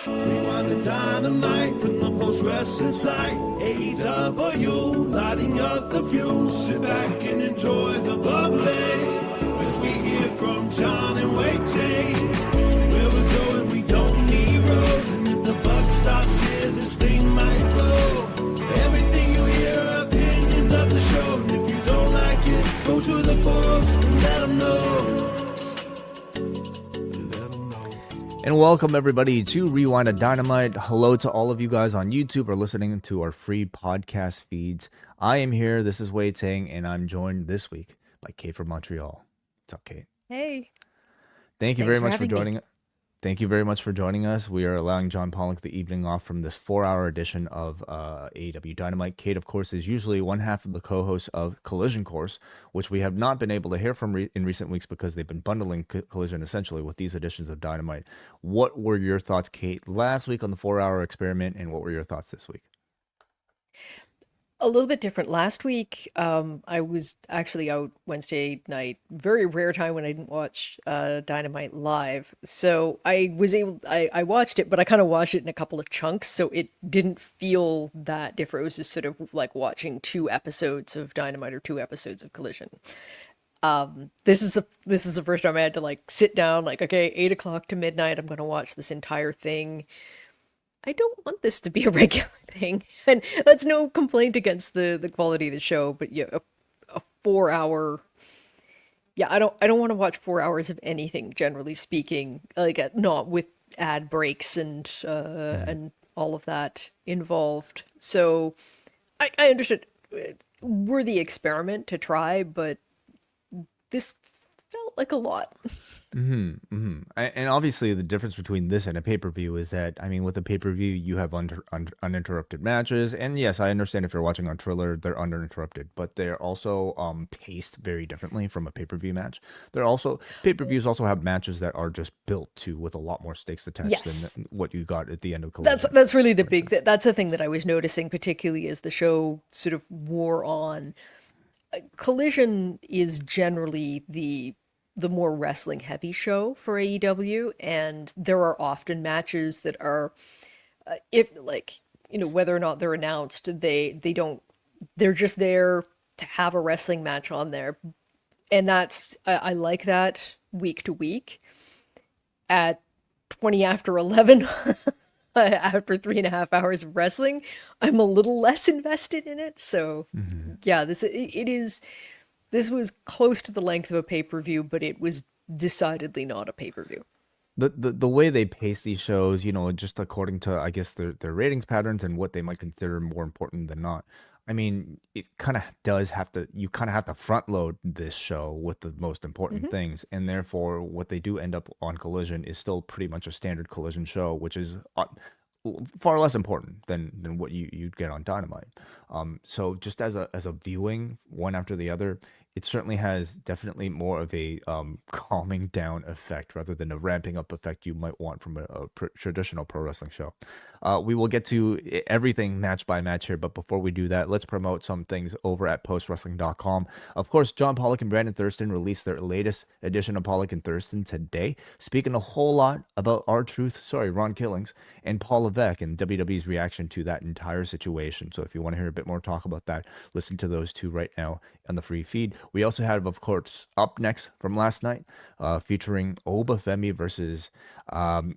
Rewind the dynamite from the post-wrestling site. AEW, lighting up the fuse. Sit back and enjoy the bubbly. As we hear from John and Wai Ting. Where we're going, we don't need roads. And if the buck stops here, this thing might blow. Everything you hear are opinions of the show. And if you don't like it, go to the forums and let them know. And welcome everybody to Rewind-A-Dynamite. Hello to all of you guys on YouTube or listening to our free podcast feeds. I am here. This is Wai Ting, and I'm joined this week by Kate from Montreal. What's up, Kate? Hey. Thank you very much for joining. Thank you very much for joining us. We are allowing John Pollock the evening off from this 4-hour edition of AEW Dynamite. Kate, of course, is usually one half of the co-host of Collision Course, which we have not been able to hear from in recent weeks because they've been bundling Collision essentially with these editions of Dynamite. What were your thoughts, Kate, last week on the 4-hour experiment, and what were your thoughts this week? A little bit different. Last week, I was actually out Wednesday night. Very rare time when I didn't watch Dynamite live. So I watched it, but I kind of watched it in a couple of chunks, so it didn't feel that different. It was just sort of like watching 2 episodes of Dynamite or 2 episodes of Collision. This is the first time I had to like sit down, like, okay, 8 o'clock to midnight, I'm going to watch this entire thing. I don't want this to be a regular thing, and that's no complaint against the quality of the show, but yeah, a 4-hour, yeah, I don't want to watch 4 hours of anything, generally speaking, like not with ad breaks and all of that involved. So I understood worthy experiment to try, but this felt like a lot. And obviously the difference between this and a pay-per-view is that, I mean, with a pay-per-view, you have uninterrupted matches. And yes, I understand if you're watching on Triller, they're uninterrupted, but they're also paced very differently from a pay-per-view match. They're also, pay-per-views also have matches that are just built to with a lot more stakes attached than what you got at the end of Collision. That's really the big, that's the thing that I was noticing, particularly as the show sort of wore on. Collision is generally the more wrestling heavy show for AEW, and there are often matches that are if like, you know, whether or not they're announced, they're just there to have a wrestling match on there, and that's I like that week to week. At 20 after 11 after 3.5 hours of wrestling, I'm a little less invested in it. So yeah, this was close to the length of a pay-per-view, but it was decidedly not a pay-per-view. The way they pace these shows, you know, just according to, I guess, their ratings patterns and what they might consider more important than not. I mean, it kind of does have to, you kind of have to front load this show with the most important things. And therefore, what they do end up on Collision is still pretty much a standard Collision show, which is far less important than what you'd get on Dynamite. So just as a viewing one after the other, it certainly has definitely more of a calming down effect rather than a ramping up effect you might want from a traditional pro wrestling show. We will get to everything match by match here, but before we do that, let's promote some things over at postwrestling.com. Of course, John Pollock and Brandon Thurston released their latest edition of Pollock and Thurston today, speaking a whole lot about Ron Killings and Paul Levesque and WWE's reaction to that entire situation. So if you want to hear a bit more talk about that, listen to those two right now on the free feed. We also have, of course, Up Next from last night, featuring Obafemi versus I'm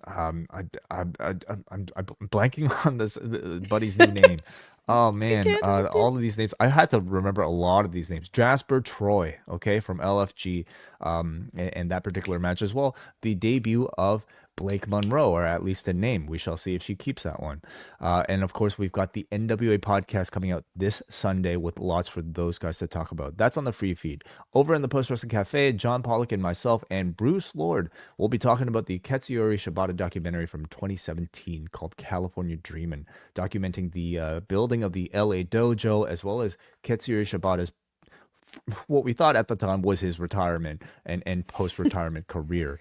blanking on this buddy's new name. Oh man, all of these names. I had to remember a lot of these names. Jasper Troy, okay, from LFG, and that particular match as well. The debut of Blake Monroe, or at least a name. We shall see if she keeps that one. And of course, we've got the NWA podcast coming out this Sunday with lots for those guys to talk about. That's on the free feed. Over in the Post Wrestling Cafe, John Pollock and myself and Bruce Lord will be talking about the Katsuyori Shibata documentary from 2017 called California Dreamin', documenting the building of the LA Dojo as well as Katsuyori Shibata's what we thought at the time was his retirement and post-retirement career.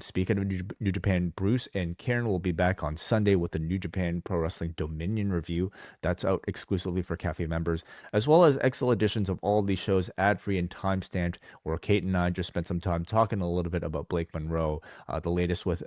Speaking of New Japan, Bruce and Karen will be back on Sunday with the New Japan Pro Wrestling Dominion review. That's out exclusively for Café members, as well as excellent editions of all of these shows, ad-free and time-stamped, where Kate and I just spent some time talking a little bit about Blake Monroe, the latest with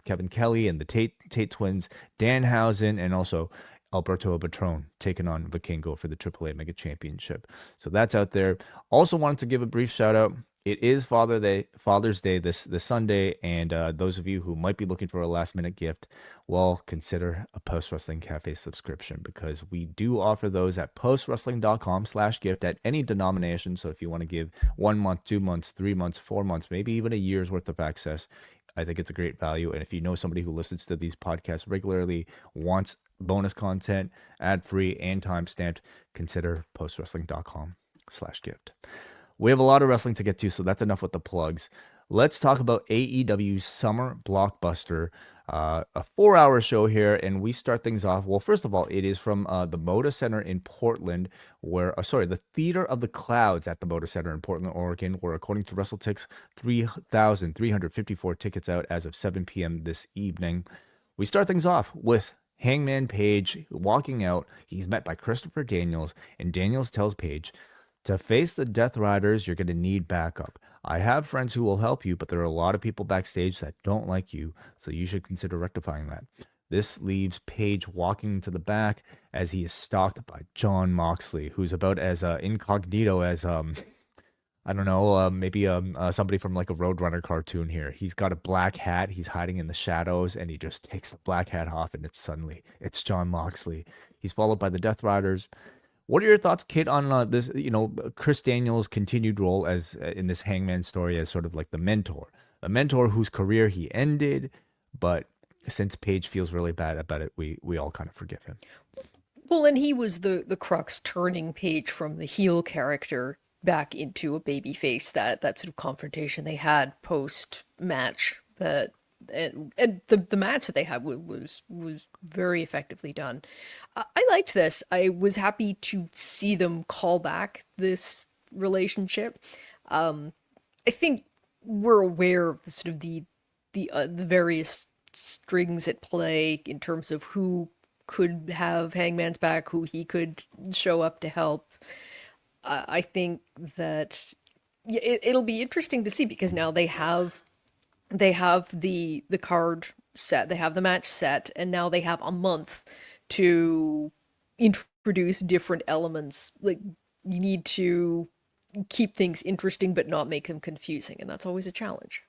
Kevin Kelly and the Tate Twins, Danhausen, and also Alberto Patron taking on Vikingo for the AAA Mega Championship. So that's out there. Also wanted to give a brief shout out. It is Father's Day this Sunday, and those of you who might be looking for a last minute gift, well, consider a Post Wrestling Cafe subscription, because we do offer those at postwrestling.com/gift at any denomination. So if you want to give 1 month, 2 months, 3 months, 4 months, maybe even a year's worth of access, I think it's a great value. And if you know somebody who listens to these podcasts regularly, wants bonus content, ad-free and time-stamped, consider postwrestling.com/gift. We have a lot of wrestling to get to, so that's enough with the plugs. Let's talk about AEW Summer Blockbuster, a 4-hour show here, and we start things off. Well, first of all, it is from the Moda Center in Portland, where, the Theater of the Clouds at the Moda Center in Portland, Oregon, where, according to WrestleTix, 3,354 tickets out as of 7 p.m. this evening. We start things off with Hangman Page walking out. He's met by Christopher Daniels, and Daniels tells Page, "To face the Death Riders, you're going to need backup. I have friends who will help you, but there are a lot of people backstage that don't like you, so you should consider rectifying that." This leaves Page walking to the back as he is stalked by Jon Moxley, who's about as incognito as maybe somebody from like a Roadrunner cartoon here. He's got a black hat, he's hiding in the shadows, and he just takes the black hat off, and it's Jon Moxley. He's followed by the Death Riders. What are your thoughts, Kit, on this, Chris Daniels' continued role as in this Hangman story as sort of like the mentor whose career he ended, but since Page feels really bad about it, we all kind of forgive him. Well, and he was the crux turning Page from the heel character back into a baby face, that sort of confrontation they had post match, and the match that they had was very effectively done. I liked this. I was happy to see them call back this relationship. I think we're aware of the sort of the various strings at play in terms of who could have Hangman's back, who he could show up to help. I think that it'll be interesting to see, because now they have the card set, they have the match set, and now they have a month to introduce different elements. Like, you need to keep things interesting but not make them confusing, and that's always a challenge.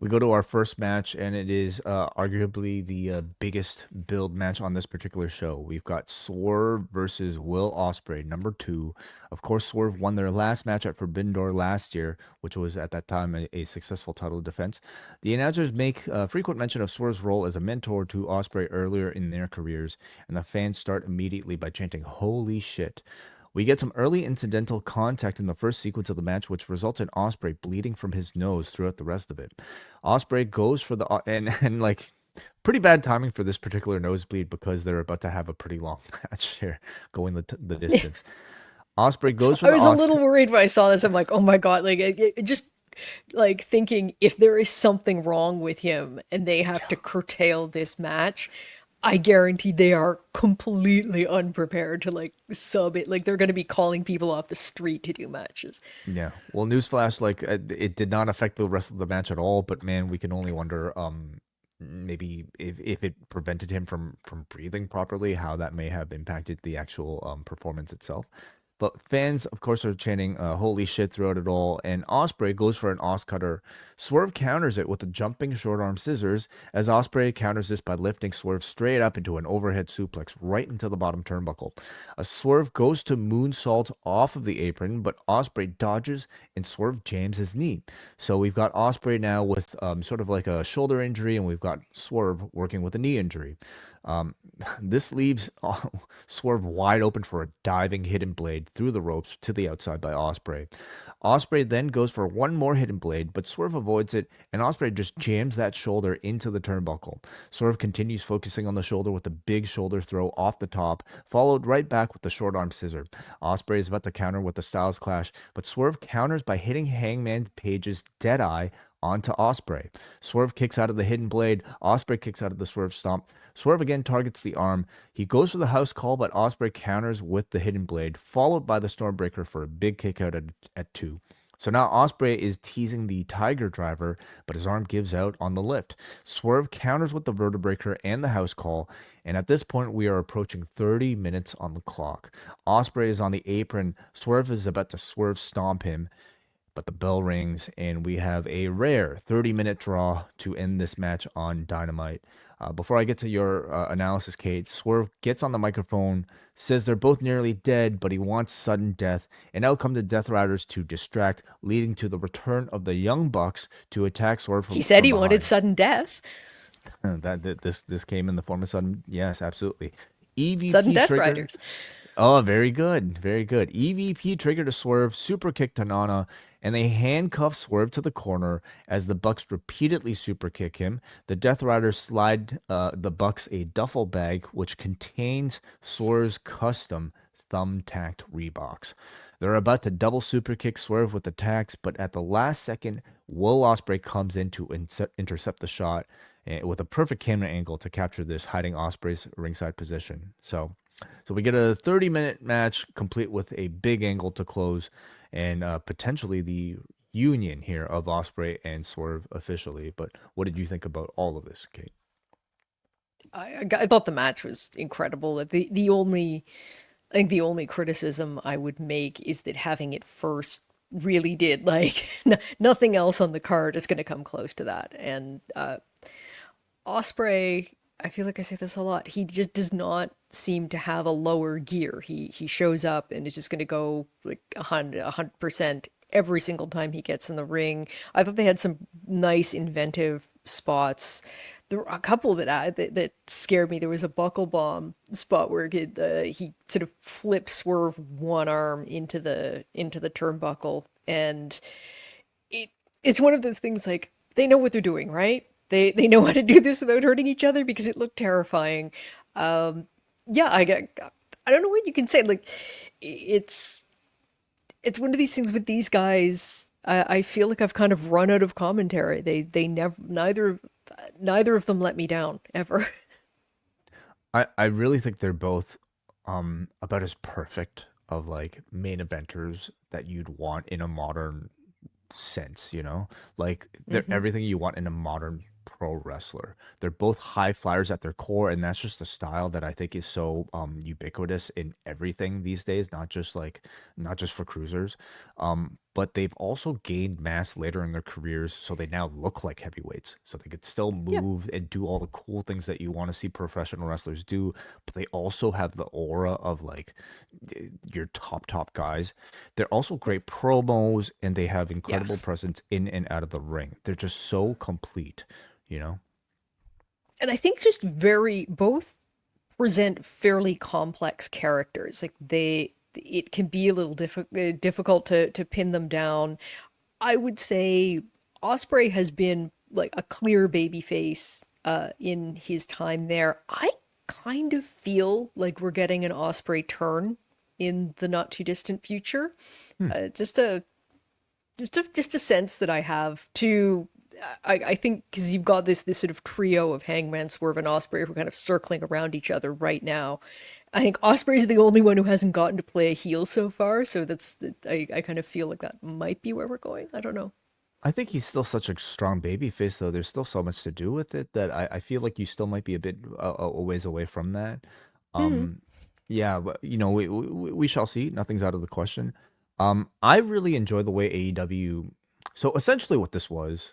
We go to our first match, and it is arguably the biggest build match on this particular show. We've got Swerve versus Will Ospreay, number 2. Of course, Swerve won their last match at Forbidden Door last year, which was at that time a successful title defense. The announcers make frequent mention of Swerve's role as a mentor to Ospreay earlier in their careers, and the fans start immediately by chanting, "Holy shit." We get some early incidental contact in the first sequence of the match, which results in Ospreay bleeding from his nose throughout the rest of it. Ospreay goes for the and like pretty bad timing for this particular nosebleed, because they're about to have a pretty long match here, going the distance. Ospreay goes for I was a little worried when I saw this. I'm like, oh my God, like it just like thinking, if there is something wrong with him and they have to curtail this match, I guarantee they are completely unprepared to like sub it. Like, they're going to be calling people off the street to do matches. Yeah. Well, newsflash, like it did not affect the rest of the match at all. But man, we can only wonder, maybe if it prevented him from breathing properly, how that may have impacted the actual performance itself. But fans, of course, are chanting "Holy shit" throughout it all, and Ospreay goes for an Os cutter. Swerve counters it with a jumping short arm scissors, as Ospreay counters this by lifting Swerve straight up into an overhead suplex right into the bottom turnbuckle. A Swerve goes to moonsault off of the apron, but Ospreay dodges and Swerve jams his knee. So we've got Ospreay now with sort of like a shoulder injury, and we've got Swerve working with a knee injury. This leaves Swerve wide open for a diving hidden blade through the ropes to the outside by Ospreay. Ospreay then goes for one more hidden blade, but Swerve avoids it, and Ospreay just jams that shoulder into the turnbuckle. Swerve continues focusing on the shoulder with a big shoulder throw off the top, followed right back with the short arm scissor. Ospreay is about to counter with the Styles Clash, but Swerve counters by hitting Hangman Page's Deadeye onto Ospreay. Swerve kicks out of the hidden blade. Ospreay kicks out of the Swerve stomp. Swerve again targets the arm. He goes for the house call, but Ospreay counters with the hidden blade, followed by the Stormbreaker for a big kick out at 2. So now Ospreay is teasing the Tiger Driver, but his arm gives out on the lift. Swerve counters with the Vertebreaker and the house call, and at this point we are approaching 30 minutes on the clock. Ospreay is on the apron. Swerve is about to Swerve stomp him, but the bell rings, and we have a rare 30-minute draw to end this match on Dynamite. Before I get to your analysis, Kate, Swerve gets on the microphone, says they're both nearly dead, but he wants sudden death, and out come the Death Riders to distract, leading to the return of the Young Bucks to attack Swerve from He said from he wanted behind. sudden death. This came in the form of sudden, yes, absolutely. Sudden EVP Death trigger. Riders. Oh, very good. Very good. EVP trigger to Swerve, super kick to Nana, and they handcuff Swerve to the corner as the Bucks repeatedly super kick him. The Death Riders slide the Bucks a duffel bag, which contains Swerve's custom thumbtacked Reeboks. They're about to double super kick Swerve with attacks, but at the last second, Will Ospreay comes in to intercept the shot with a perfect camera angle to capture this, hiding Ospreay's ringside position. So we get a 30-minute match complete with a big angle to close, and potentially the union here of Ospreay and Swerve officially. But what did you think about all of this, Kate? I thought the match was incredible. I think the only criticism I would make is that having it first really did nothing else on the card is going to come close to that. And Ospreay, I feel like I say this a lot. He just does not seem to have a lower gear. He shows up and is just going to go like 100% every single time he gets in the ring. I thought they had some nice inventive spots. There were a couple that scared me. There was a buckle bomb spot where he sort of flips Swerve one arm into the turnbuckle, and it's one of those things like they know what they're doing, right? They know how to do this without hurting each other because it looked terrifying. Yeah, I don't know what you can say. Like it's one of these things with these guys. I feel like I've kind of run out of commentary. They neither of them let me down ever. I really think they're both about as perfect of like main eventers that you'd want in a modern sense, you know? Like they're everything you want in a modern pro wrestler. They're both high flyers at their core, and that's just a style that I think is so ubiquitous in everything these days, not just for cruisers. But they've also gained mass later in their careers, so they now look like heavyweights. So they could still Yeah. move and do all the cool things that you want to see professional wrestlers do, but they also have the aura of like your top guys. They're also great promos, and they have Yeah. incredible presence in and out of the ring. They're just so complete, you know? And I think just both present fairly complex characters. Like it can be a little difficult to pin them down. I would say Ospreay has been like a clear babyface in his time there. I kind of feel like we're getting an Ospreay turn in the not too distant future. Just a sense that I have to. I think because you've got this sort of trio of Hangman, Swerve, and Ospreay who are kind of circling around each other right now. I think Ospreay's the only one who hasn't gotten to play a heel so far, so I kind of feel like that might be where we're going. I don't know. I think he's still such a strong baby face, though. There's still so much to do with it that I feel like you still might be a bit a ways away from that. Hmm. Yeah, but you know, we shall see. Nothing's out of the question. I really enjoy the way AEW. So essentially, what this was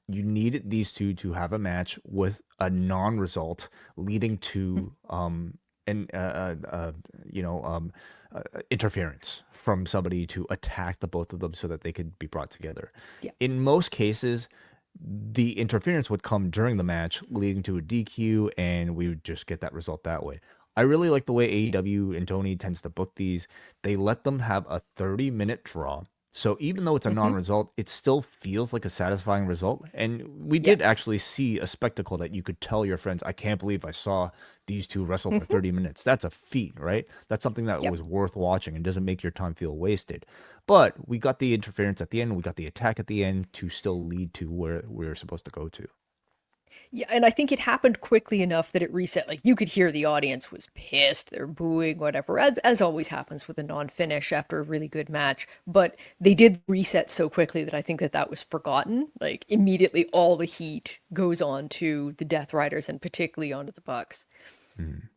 you needed these two to have a match with a non-result leading to an interference from somebody to attack the both of them so that they could be brought together. Yeah. In most cases, the interference would come during the match, leading to a DQ, and we would just get that result that way. I really like the way AEW and Tony tends to book these. They let them have a 30-minute draw. So even though it's a Hmm. non-result, it still feels like a satisfying result. And we Yeah. did actually see a spectacle that you could tell your friends, I can't believe I saw these two wrestle for Hmm. 30 minutes. That's a feat, right? That's something that Yep. was worth watching and doesn't make your time feel wasted. But we got the interference at the end, we got the attack at the end to still lead to where we were supposed to go to. Yeah, and I think it happened quickly enough that it reset. Like you could hear the audience was pissed, they're booing, whatever, as always happens with a non-finish after a really good match. But they did reset so quickly that I think that that was forgotten. Like immediately, all the heat goes on to the Death Riders and particularly onto the Bucks.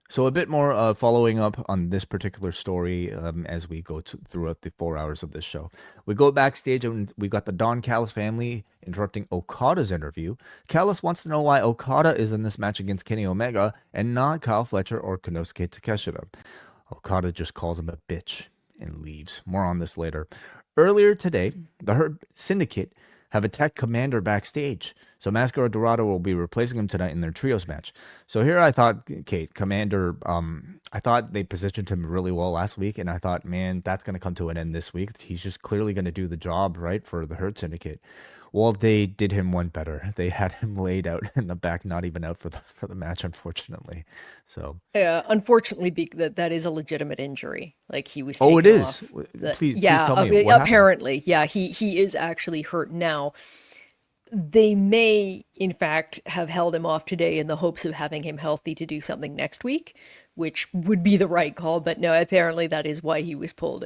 So a bit more following up on this particular story as we go throughout the 4 hours of this show. We go backstage and we got the Don Callis family interrupting Okada's interview. Callis wants to know why Okada is in this match against Kenny Omega and not Kyle Fletcher or Konosuke Takeshita. Okada just calls him a bitch and leaves. More on this later. Earlier today, the Hurt Syndicate have attacked Komander backstage. So Mascara Dorado will be replacing him tonight in their trios match. So here I thought, Kate, Komander, I thought they positioned him really well last week, and I thought, man, that's going to come to an end this week. He's just clearly going to do the job, right, for the Hurt Syndicate. Well, they did him one better. They had him laid out in the back, not even out for the match, unfortunately. So, Unfortunately, that is a legitimate injury. Like he was oh, it taken is. off. The Please yeah, tell me what happened. apparently, yeah, he is actually hurt now. They may, in fact, have held him off today in the hopes of having him healthy to do something next week, which would be the right call. But no, apparently that is why he was pulled.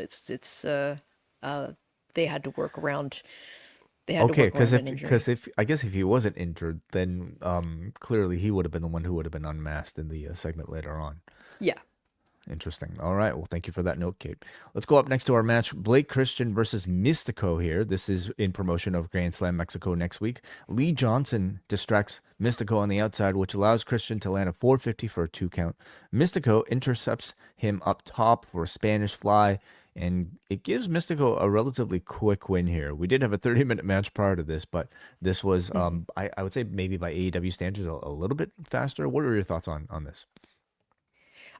Uh, they had to work around. They had to Okay, work around an injury. because if I guess if he wasn't injured, then clearly he would have been the one who would have been unmasked in the segment later on. Yeah. Interesting. All right. Well, thank you for that note, Kate. Let's go up next to our match. Blake Christian versus Místico here. This is in promotion of Grand Slam Mexico next week. Lee Johnson distracts Místico on the outside, which allows Christian to land a 450 for a 2 count. Místico intercepts him up top for a Spanish fly, and it gives Místico a relatively quick win here. We did have a 30-minute match prior to this, but this was, Hmm. I would say maybe by AEW standards, a little bit faster. What are your thoughts on this?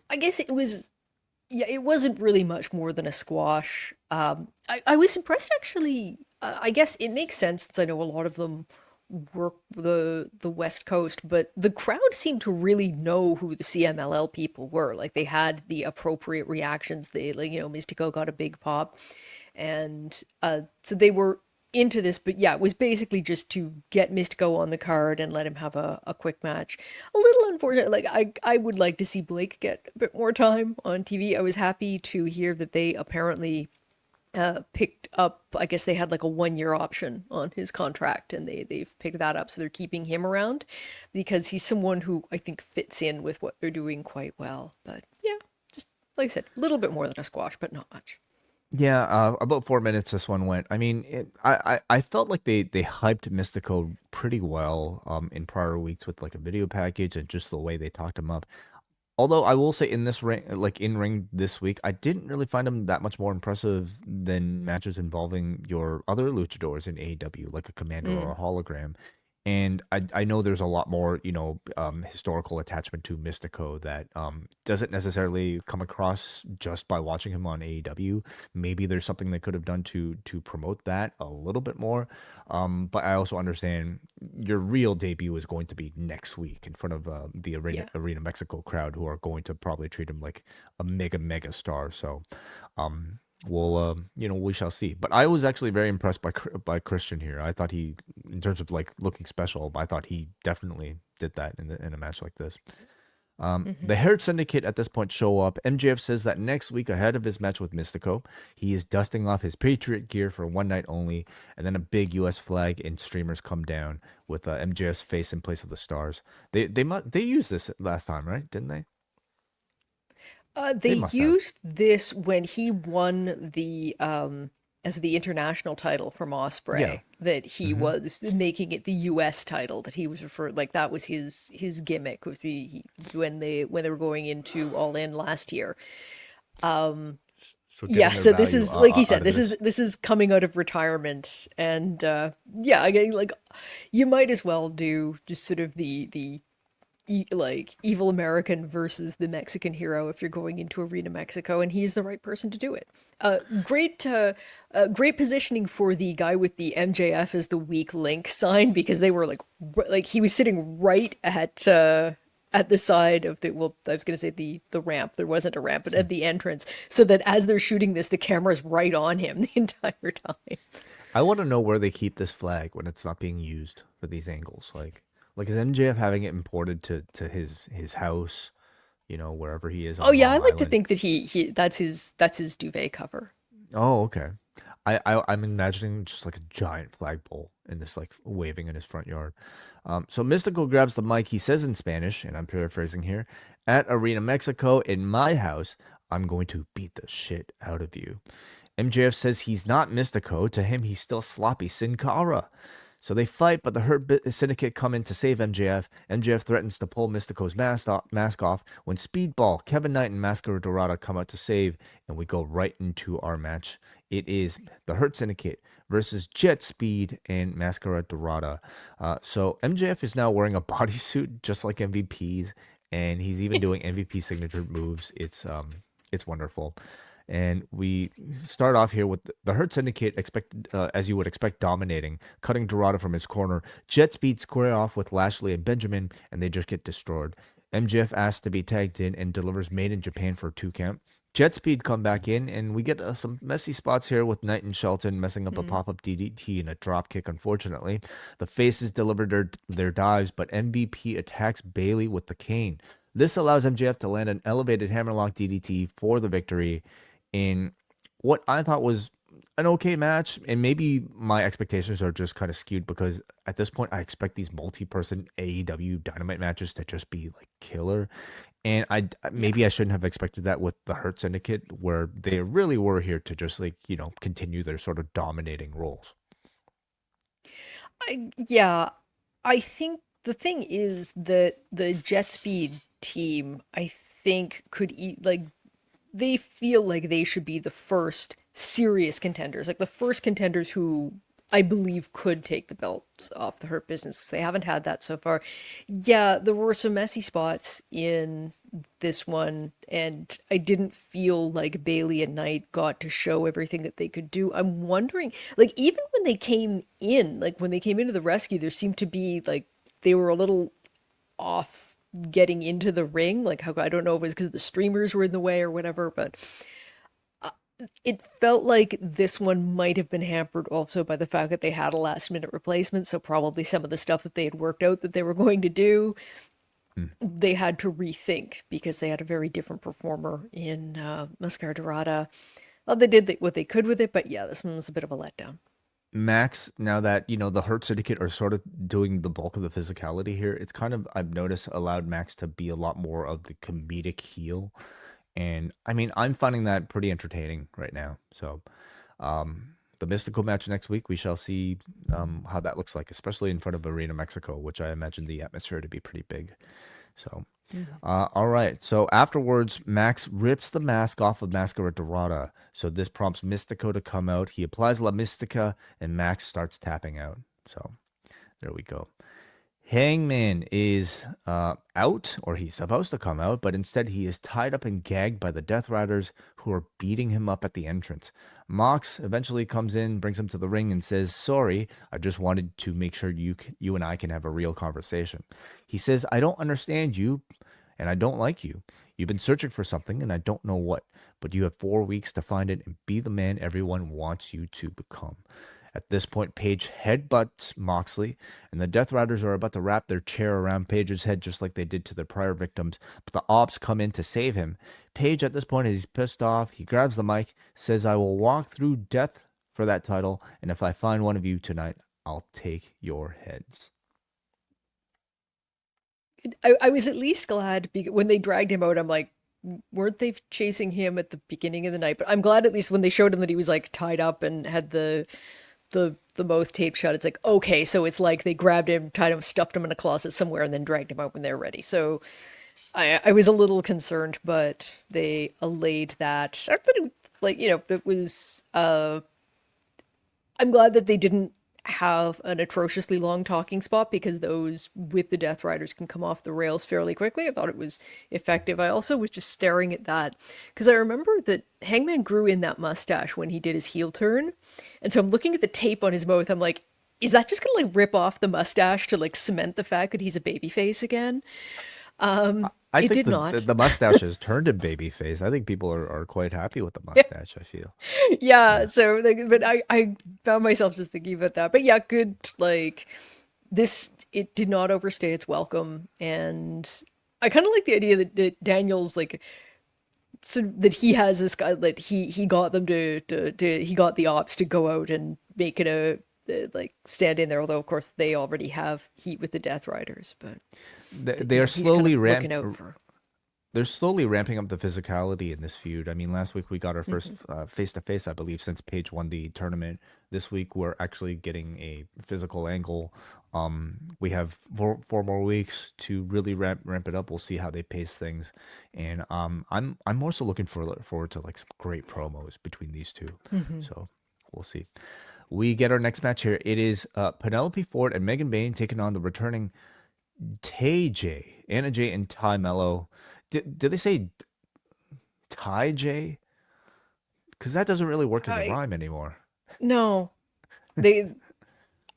I guess it was. Yeah, it wasn't really much more than a squash. I was impressed actually. I guess it makes sense since I know a lot of them work the West Coast, but the crowd seemed to really know who the CMLL people were. Like they had the appropriate reactions. They like Mystico got a big pop, and so they were into this. But yeah, it was basically just to get Mystico on the card and let him have a quick match. A little unfortunate. Like I would like to see Blake get a bit more time on TV. I was happy to hear that they apparently picked up. I guess they had like a 1 year option on his contract, and they've picked that up, so they're keeping him around because he's someone who I think fits in with what they're doing quite well. But yeah, just like I said, a little bit more than a squash, but not much. Yeah, about 4 minutes this one went. I mean, I felt like they hyped Mystico pretty well in prior weeks with like a video package and just the way they talked him up. Although I will say in this ring, like in ring this week, I didn't really find him that much more impressive than matches involving your other luchadors in AEW, like a Commander or Mm, a Hologram. And I know there's a lot more, historical attachment to Mystico that doesn't necessarily come across just by watching him on AEW. Maybe there's something they could have done to promote that a little bit more. But I also understand your real debut is going to be next week in front of the yeah. Arena Mexico crowd, who are going to probably treat him like a mega star. So, um, we shall see. But I was actually very impressed by Christian here. I thought he, in terms of like looking special, I thought he definitely did that in a match like this. Hmm. The Hurt Syndicate at this point show up. MJF says that next week, ahead of his match with Mystico, he is dusting off his Patriot gear for one night only, and then a big U.S. flag and streamers come down with MJF's face in place of the stars. They used this last time, right? Didn't they? They They must have. used this when he won the as the international title from Yeah. Ospreay, that he Hmm. was making it the US title, that he was referred, like that was his gimmick, was when they were going into All In last year. So Yeah, getting their so this value is like he out said, of this this. is coming out of retirement, and yeah, again, like you might as well do just sort of like evil American versus the Mexican hero if you're going into Arena Mexico, and he's the right person to do it. Great positioning for the guy with the MJF as the weak link sign, because they were like he was sitting right at the side of the, well, I was going to say the ramp. There wasn't a ramp, but at the entrance, so that as they're shooting this, the camera's right on him the entire time. I want to know where they keep this flag when it's not being used for these angles. Like is MJF having it imported to his house, wherever he is Oh on yeah, I Long like to Island? think that he that's his duvet cover. Oh, okay. I'm imagining just like a giant flagpole and this like waving in his front yard. So Mystical grabs the mic. He says in Spanish, and I'm paraphrasing here, "At Arena Mexico, in my house, I'm going to beat the shit out of you." MJF says he's not Mystico. To him, he's still sloppy Sin Cara. So they fight, but the Syndicate come in to save MJF. MJF threatens to pull Mystico's mask off when Speedball, Kevin Knight, and Mascara Dorada come out to save, and we go right into our match. It is the Hurt Syndicate versus Jet Speed and Mascara Dorada. So MJF is now wearing a bodysuit just like MVP's, and he's even doing MVP signature moves. It's wonderful. And we start off here with the Hurt Syndicate, as you would expect, dominating, cutting Dorada from his corner. Jet Speed square off with Lashley and Benjamin, and they just get destroyed. MJF asks to be tagged in and delivers Made in Japan for a 2 count. Jet Speed come back in, and we get some messy spots here with Knight and Shelton messing up a pop-up DDT and a dropkick, unfortunately. The Faces delivered their dives, but MVP attacks Bayley with the cane. This allows MJF to land an elevated hammerlock DDT for the victory in what I thought was an okay match. And maybe my expectations are just kind of skewed because at this point I expect these multi-person AEW Dynamite matches to just be like killer. And maybe I shouldn't have expected that with the Hurt Syndicate, where they really were here to just like, continue their sort of dominating roles. Yeah, I think the thing is that the Jet Speed team, I think, could eat like they feel like they should be the first serious contenders, like the first contenders who I believe could take the belts off the Hurt Business. 'Cause they haven't had that so far. Yeah, there were some messy spots in this one, and I didn't feel like Bailey and Knight got to show everything that they could do. I'm wondering, like, even when they came in, like when they came into the rescue, there seemed to be like they were a little off getting into the ring. Like, how I don't know if it was because the streamers were in the way or whatever, but it felt like this one might have been hampered also by the fact that they had a last minute replacement. So probably some of the stuff that they had worked out that they were going to do, they had to rethink because they had a very different performer in Mascara Dorada. Well, they did what they could with it, but yeah, this one was a bit of a letdown. Max, now that the Hurt Syndicate are sort of doing the bulk of the physicality here, it's kind of, I've noticed, allowed Max to be a lot more of the comedic heel. And I mean, I'm finding that pretty entertaining right now. So the Mystical match next week, we shall see how that looks like, especially in front of Arena Mexico, which I imagine the atmosphere to be pretty big. So all right. So afterwards, Max rips the mask off of Mascara Dorada. So this prompts Místico to come out. He applies La Mística, and Max starts tapping out. So there we go. Hangman is out, or he's supposed to come out, but instead he is tied up and gagged by the Death Riders, who are beating him up at the entrance. Mox eventually comes in, brings him to the ring, and says, "Sorry, I just wanted to make sure you and I can have a real conversation." He says, "I don't understand you, and I don't like you. You've been searching for something, and I don't know what, but you have 4 weeks to find it and be the man everyone wants you to become." At this point, Paige headbutts Moxley, and the Death Riders are about to wrap their chair around Paige's head just like they did to their prior victims, but the Ops come in to save him. Paige, at this point, is pissed off. He grabs the mic, says, "I will walk through death for that title, and if I find one of you tonight, I'll take your heads." I was at least glad when they dragged him out. I'm like, weren't they chasing him at the beginning of the night? But I'm glad at least when they showed him that he was like tied up and had the mouth taped shut. It's like, okay, so it's like they grabbed him, tied him, stuffed him in a closet somewhere, and then dragged him out when they're ready. So I was a little concerned, but they allayed that. like, that was, I'm glad that they didn't have an atrociously long talking spot, because those with the Death Riders can come off the rails fairly quickly. I thought it was effective. I also was just staring at that because I remember that Hangman grew in that mustache when he did his heel turn. And so I'm looking at the tape on his mouth. I'm like, is that just gonna like rip off the mustache to like cement the fact that he's a babyface again? I It think did not. the mustache has turned him babyface. I think people are quite happy with the mustache, I feel. Yeah, so like, but I found myself just thinking about that. But yeah, good, like this, it did not overstay its welcome. And I kind of like the idea that Daniel's like, so that he has this guy that he got them to he got the ops to go out and make it like stand in there, although of course they already have heat with the Death Riders. But They are he's kind slowly of looking out for. they're slowly ramping up the physicality in this feud. I mean, last week we got our first face to face, I believe, since Paige won the tournament. This week we're actually getting a physical angle. We have four more weeks to really ramp it up. We'll see how they pace things, and I'm more so looking forward to like some great promos between these two. So we'll see. We get our next match here. It is Penelope Ford and Megan Bayne taking on the returning TayJay, Anna Jay, and Ty Mello. Did they say TayJay? Because that doesn't really work as a rhyme anymore. No, they.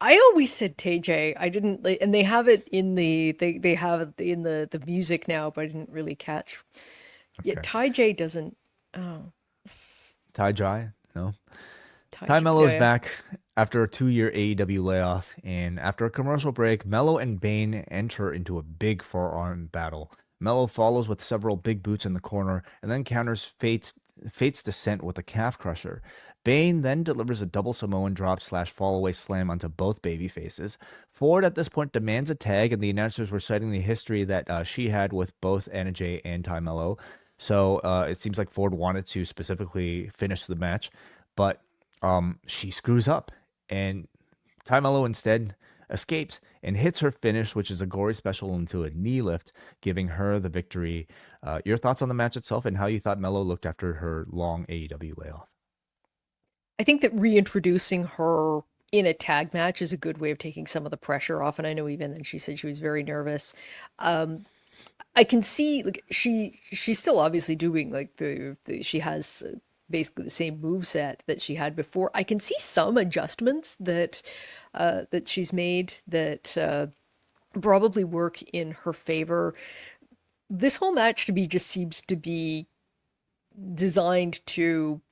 I always said TayJay. I didn't, like, and they have it in they have it in the music now, but I didn't really catch. Yeah, Okay. TayJay doesn't. Oh, TayJay? No. Ty TayJay. Mello is Yeah. back after a 2-year AEW layoff, and after a commercial break, Mello and Bayne enter into a big forearm battle. Mello follows with several big boots in the corner, and then counters Fate's descent with a calf crusher. Bayne then delivers a double Samoan drop / fallaway slam onto both babyfaces. Ford at this point demands a tag, and the announcers were citing the history that she had with both Anna Jay and Ty Mello. So it seems like Ford wanted to specifically finish the match, but she screws up, and Ty Mello instead escapes and hits her finish, which is a gory special, into a knee lift, giving her the victory. Your thoughts on the match itself and how you thought Mello looked after her long AEW layoff? I think that reintroducing her in a tag match is a good way of taking some of the pressure off. And I know even then she said she was very nervous. I can see, like, she's still obviously doing like the she has basically the same move set that she had before. I can see some adjustments that that she's made that probably work in her favor. This whole match to me just seems to be designed to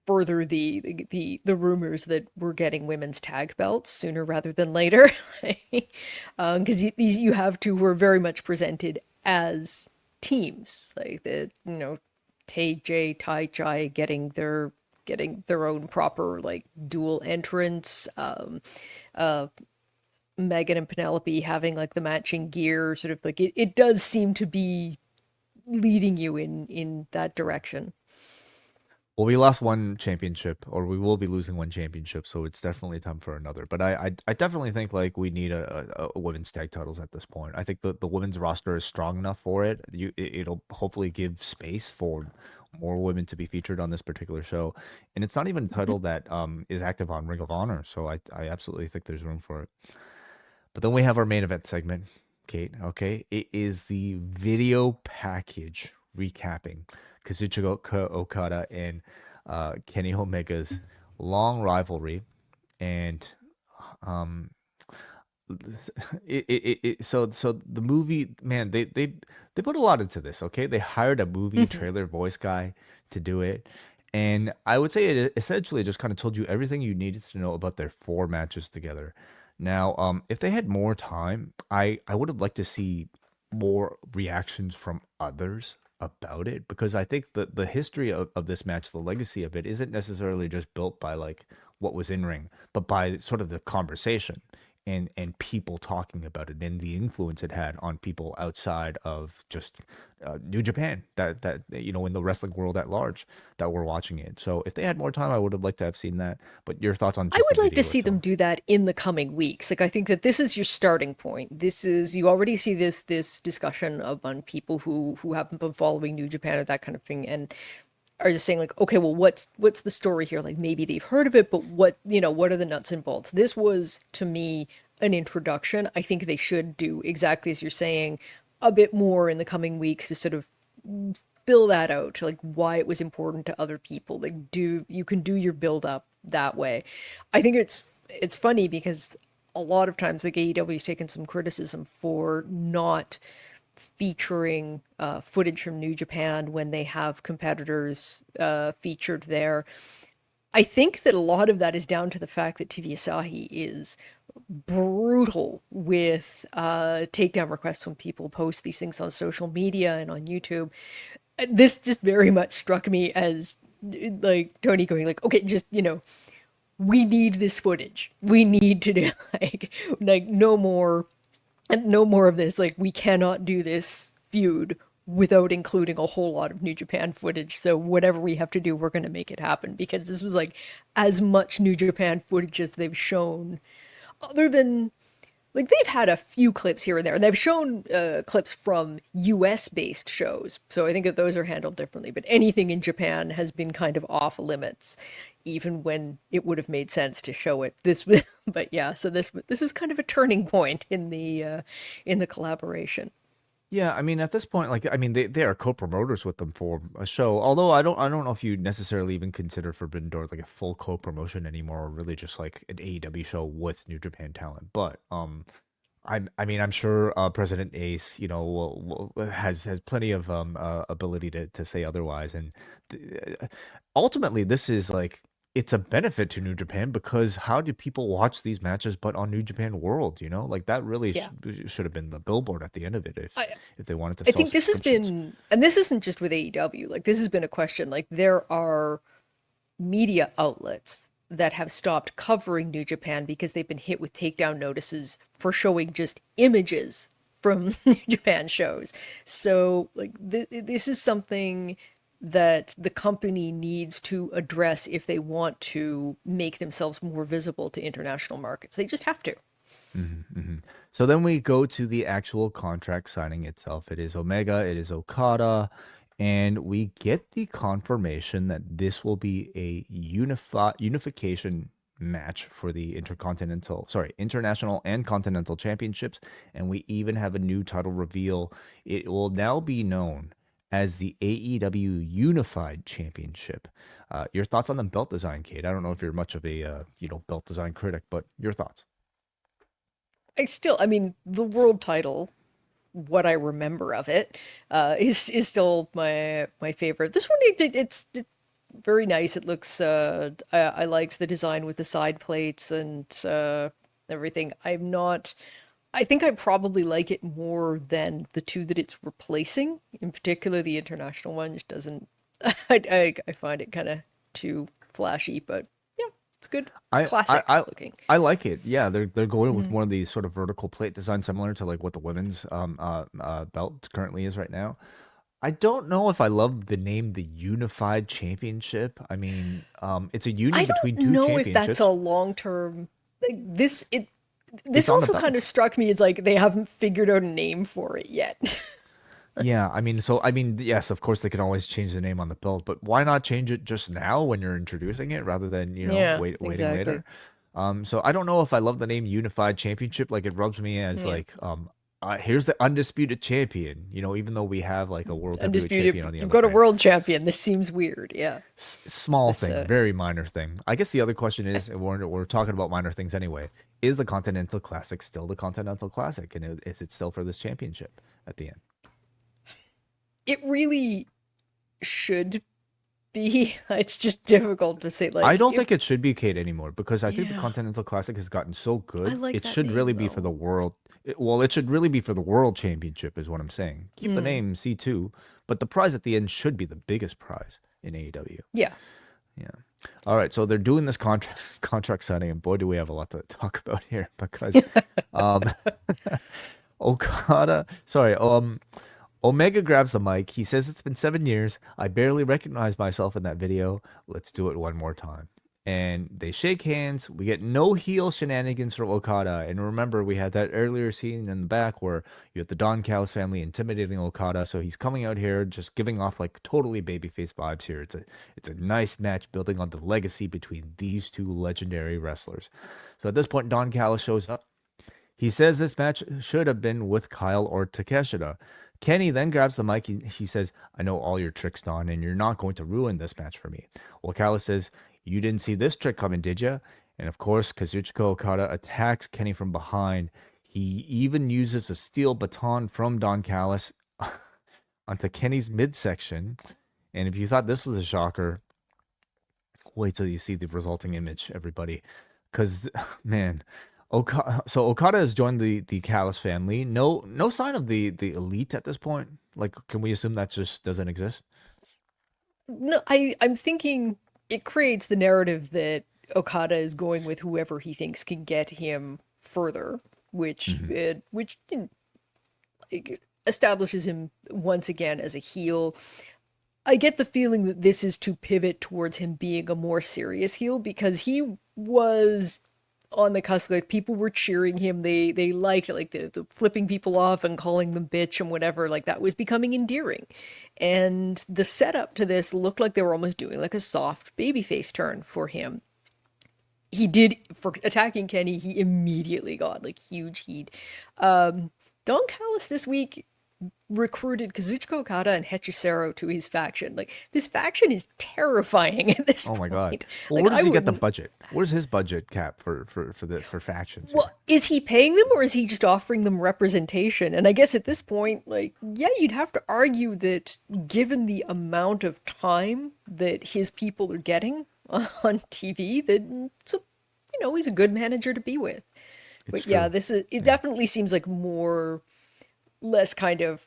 further the rumors that we're getting women's tag belts sooner rather than later, because you have two who are very much presented as teams, like the TayJay, TayJay getting their own proper like dual entrance. Megan and Penelope having like the matching gear, sort of like it does seem to be leading you in that direction. Well, we lost one championship, or we will be losing one championship, so it's definitely time for another. But I definitely think like we need a women's tag titles at this point. I think the women's roster is strong enough for it. It'll hopefully give space for more women to be featured on this particular show, and it's not even a title that is active on Ring of Honor, so I absolutely think there's room for it. But then we have our main event segment, Kate. Okay, it is the video package recapping Kazuchika Okada and Kenny Omega's long rivalry, and so the movie, man, they put a lot into this. Okay, they hired a movie trailer voice guy to do it, and I would say it essentially just kind of told you everything you needed to know about their 4 matches together. Now, if they had more time, I would have liked to see more reactions from others about it, because I think the history of this match, the legacy of it, isn't necessarily just built by like what was in ring, but by sort of the conversation and people talking about it and the influence it had on people outside of just New Japan, that in the wrestling world at large that were watching it. So if they had more time, I would have liked to have seen that. But your thoughts on I just would the like to video see them itself? do that in the coming weeks. Like I think that this is your starting point. This is you already see this discussion among people who haven't been following New Japan or that kind of thing, and are just saying like, okay, well, what's the story here? Like maybe they've heard of it, but what are the nuts and bolts? This was to me an introduction. I think they should do exactly as you're saying, a bit more in the coming weeks to sort of fill that out, like why it was important to other people. Like you can do your build up that way. I think it's funny because a lot of times like AEW's taken some criticism for not featuring footage from New Japan when they have competitors featured there. I think that a lot of that is down to the fact that TV Asahi is brutal with takedown requests when people post these things on social media and on YouTube. This just very much struck me as like Tony going like, okay, just we need this footage. We need to do like no more of this. Like we cannot do this feud without including a whole lot of New Japan footage. So whatever we have to do, we're going to make it happen because this was like as much New Japan footage as they've shown, other than like they've had a few clips here and there, and they've shown clips from US based shows. So I think that those are handled differently, but anything in Japan has been kind of off limits, even when it would have made sense to show it. But yeah, so this was kind of a turning point in the collaboration. Yeah, I mean, at this point, like, I mean, they are co-promoters with them for a show. Although I don't know if you necessarily even consider Forbidden Door like a full co-promotion anymore, or really just like an AEW show with New Japan talent. But I mean, I'm sure President Ace, has plenty of ability to say otherwise, and ultimately, this is like it's a benefit to New Japan because how do people watch these matches but on New Japan World? Like that really Yeah. should have been the billboard at the end of it if they wanted to I sell think this has subscriptions. been, and this isn't just with AEW, like this has been a question. Like there are media outlets that have stopped covering New Japan because they've been hit with takedown notices for showing just images from New Japan shows. So like this is something that the company needs to address if they want to make themselves more visible to international markets. They just have to. So then we go to the actual contract signing itself. It is Omega, it is Okada, and we get the confirmation that this will be a unification match for the international and continental championships, and we even have a new title reveal. It will now be known as the AEW Unified Championship. Your thoughts on the belt design, Kate? I don't know if you're much of a belt design critic, but your thoughts. I mean, the world title, what I remember of it, is still my favorite. This one, it's very nice. It looks, I liked the design with the side plates and everything. I think I probably like it more than the two that it's replacing. In particular, the international one just doesn't. I find it kind of too flashy, but yeah, it's good, I I classic I, looking. I like it. Yeah, they're going with Mhm. one of these sort of vertical plate design similar to like what the women's belt currently is right now. I don't know if I love the name the Unified Championship. I mean, it's a I union between don't two know if that's a championships. long term. Like this It's on the also kind of belt. struck me as like they haven't figured out a name for it yet. Yeah, I mean, yes, of course they can always change the name on the belt, but why not change it just now when you're introducing it rather than, Yeah, waiting exactly. later? So I don't know if I love the name Unified Championship. Like it rubs me as Yeah. like, here's the undisputed champion, even though we have like a world heavyweight champion Undisputed. on the You've other got a brand. world champion. This seems weird. Yeah. Small This thing, very minor thing. I guess the other question is, and we're talking about minor things anyway, is the Continental Classic still the Continental Classic? And is it still for this championship at the end? it really should be. It's just difficult to say I like don't if think it should be Kate anymore because I think the yeah. Continental Classic has gotten so I good. like It that should really name be for though. the world. Well, it should really be for the World Championship, is what I'm saying. Keep the Mm, name C2, but the prize at the end should be the biggest prize in AEW. yeah. Yeah. All right. So they're doing this contract signing, and boy, do we have a lot to talk about here because um, Okada, sorry, Omega grabs the mic. He says it's been 7 years. I barely recognize myself in that video. Let's do it one more time. and they shake hands. We get no heel shenanigans from Okada. And remember, we had that earlier scene in the back where you have the Don Callis family intimidating Okada. So he's coming out here just giving off like totally babyface vibes here. It's a nice match building on the legacy between these two legendary wrestlers. So at this point, Don Callis shows up. He says this match should have been with Kyle or Takeshita. Kenny then grabs the mic. He says, I know all your tricks, Don, and you're not going to ruin this match for me. Well, Callis says, you didn't see this trick coming, did you? And of course, Kazuchika Okada attacks Kenny from behind. He even uses a steel baton from Don Callis onto Kenny's midsection. And if you thought this was a shocker, wait till you see the resulting image, everybody. Because, man... Okada has joined the Callis family. No sign of the elite at this point. Like, can we assume that just doesn't exist? No, I'm thinking it creates the narrative that Okada is going with whoever he thinks can get him further, which establishes him once again as a heel. I get the feeling that this is to pivot towards him being a more serious heel, because he was on the cusp, like people were cheering him. They liked it, like the flipping people off and calling them bitch and whatever, like that was becoming endearing. And the setup to this looked like they were almost doing like a soft babyface turn for him. He did, for attacking Kenny, he immediately got like huge heat. Don Callis this week recruited Kazuchika Okada and Hechicero to his faction. Like, this faction is terrifying at this point. Oh my god! Well, like, where does he get the budget? Where's his budget cap for factions? Well, is he paying them, or is he just offering them representation? And I guess at this point, like, yeah, you'd have to argue that given the amount of time that his people are getting on TV, that he's a good manager to be with. But yeah, it definitely seems like less kind of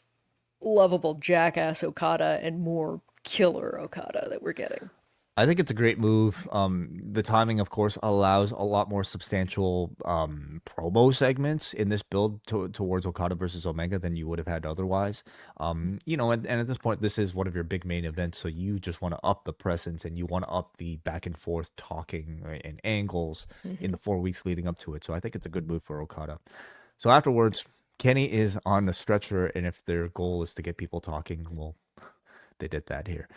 lovable jackass Okada and more killer Okada that we're getting. I think it's a great move. The timing, of course, allows a lot more substantial promo segments in this build towards Okada versus Omega than you would have had otherwise. And at this point, this is one of your big main events, so you just want to up the presence and you want to up the back and forth talking and angles in the 4 weeks leading up to it. So I think it's a good move for Okada. So afterwards, Kenny is on the stretcher, and if their goal is to get people talking, well, they did that here.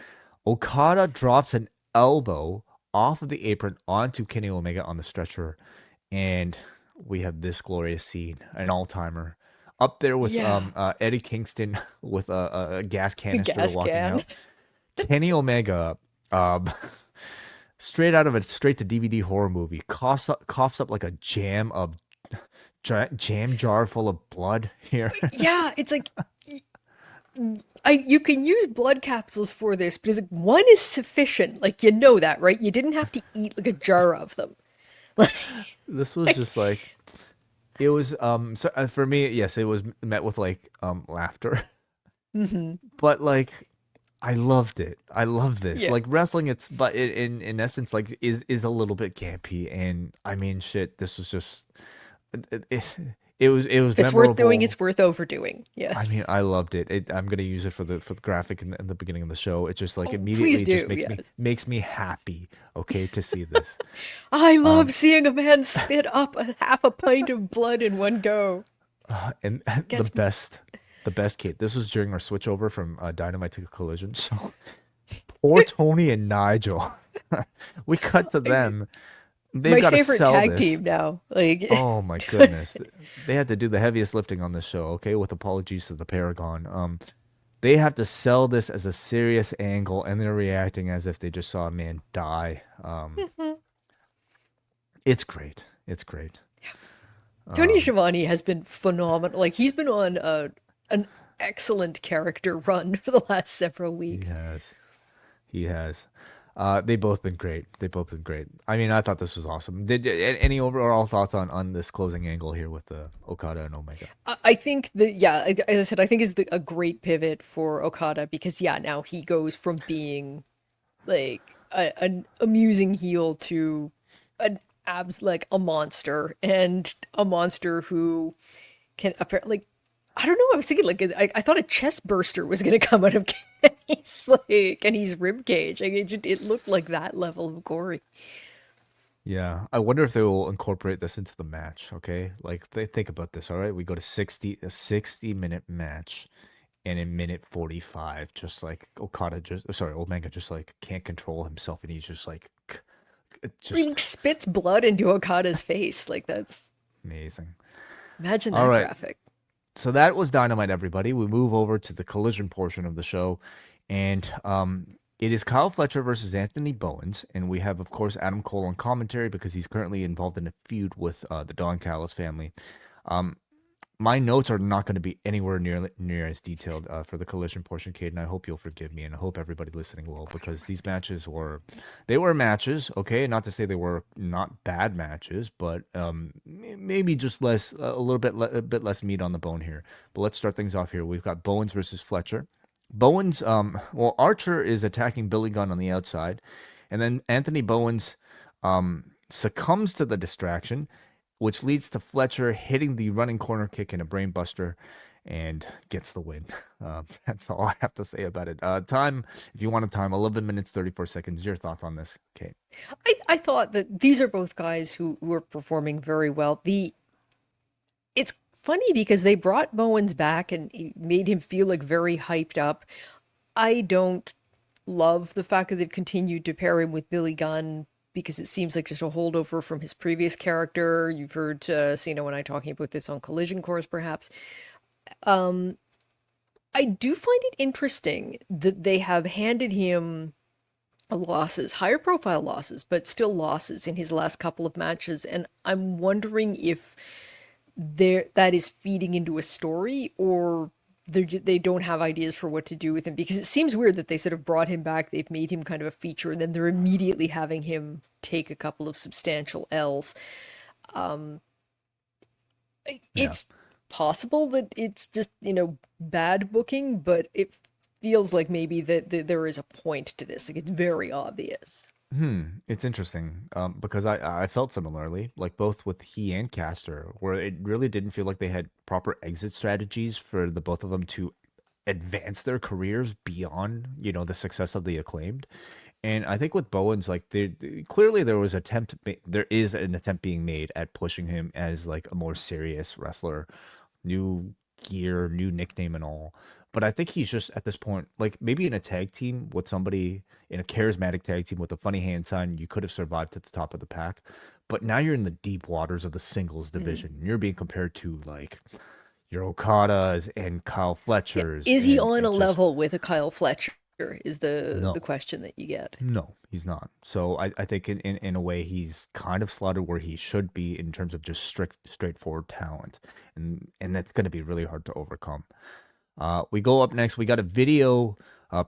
Okada drops an elbow off of the apron onto Kenny Omega on the stretcher, and we have this glorious scene, an all-timer. Up there with Eddie Kingston with a gas canister walking out. Kenny Omega, straight to DVD horror movie, coughs up like a jam jar full of blood here. Yeah, it's like you can use blood capsules for this, but one is sufficient. Like, you know that, right? You didn't have to eat like a jar of them. This was just like, it was so for me, yes, it was met with like laughter. But like, I loved it. I love this. Yeah. Like, wrestling, but in essence, like, is a little bit campy, and I mean, shit, this was just it was if it's memorable. Worth doing, it's worth overdoing. Yeah, I mean, I loved it. I'm gonna use it for the graphic in the beginning of the show. It just like immediately just makes me happy. Okay, to see this. I love seeing a man spit up half a pint of blood in one go. And the best, Kate. This was during our switchover from Dynamite to Collision. So poor Toni and Nigel. We cut to them. They've my favorite tag team now. Like, oh my goodness, they had to do the heaviest lifting on this show. Okay, with apologies to the Paragon. They have to sell this as a serious angle, and they're reacting as if they just saw a man die. It's great. It's great. Tony Schiavone has been phenomenal. Like, he's been on an excellent character run for the last several weeks. He has. They've both been great. I mean, I thought this was awesome. Did any overall thoughts on this closing angle here with Okada and Omega? I think as I said, I think it's a great pivot for Okada, because now he goes from being like an amusing heel to like a monster, and a monster who can apparently, like, I don't know. I was thinking, like, I thought a chest burster was going to come out of Kenny's rib cage. Like, it looked like that level of gory. Yeah, I wonder if they will incorporate this into the match. Okay, like think about this. All right, we go to 60-minute match, and in minute 45, just like Omega just like can't control himself, and he's just like, He just spits blood into Okada's face. Like that's amazing. imagine All that right, graphic. so that was Dynamite, everybody. We move over to the collision portion of the show, and it is Kyle Fletcher versus Anthony Bowens, and we have, of course, Adam Cole on commentary because he's currently involved in a feud with the Don Callis family. Um, my notes are not going to be anywhere near as detailed for the collision portion, Kate, and I hope you'll forgive me, and I hope everybody listening will, because these matches were matches, okay? Not to say they were not bad matches, but maybe just a bit less meat on the bone here. But let's start things off here. We've got Bowens versus Fletcher. Bowens, Archer is attacking Billy Gunn on the outside, and then Anthony Bowens succumbs to the distraction, which leads to Fletcher hitting the running corner kick in a brainbuster and gets the win. That's all I have to say about it. Time, if you want a time, 11 minutes, 34 seconds. Your thoughts on this, Kate? I thought that these are both guys who were performing very well. It's funny because they brought Bowens back and it made him feel like very hyped up. I don't love the fact that they've continued to pair him with Billy Gunn because it seems like just a holdover from his previous character. You've heard Cena and I talking about this on Collision Course, perhaps. I do find it interesting that they have handed him losses, higher profile losses, but still losses in his last couple of matches. And I'm wondering if that is feeding into a story or they don't have ideas for what to do with him, because it seems weird that they sort of brought him back, they've made him kind of a feature, and then they're immediately having him take a couple of substantial L's. Yeah. It's possible that it's just, bad booking, but it feels like maybe that there is a point to this. Like it's very obvious. It's interesting because I felt similarly, like both with he and Caster, where it really didn't feel like they had proper exit strategies for the both of them to advance their careers beyond, the success of the Acclaimed. And I think with Bowens, like clearly there is an attempt being made at pushing him as like a more serious wrestler, new gear, new nickname, and all. But I think he's just at this point, like maybe in a tag team with somebody in a charismatic tag team with a funny hand sign, you could have survived to the top of the pack. But now you're in the deep waters of the singles division. You're being compared to like your Okadas and Kyle Yeah. Fletchers, Is he and on a it just level with a Kyle Fletcher? Is the no. question that you get. No, he's not. So I think in a way he's kind of slotted where he should be in terms of just straightforward talent, and that's going to be really hard to overcome. We go up next. We got a video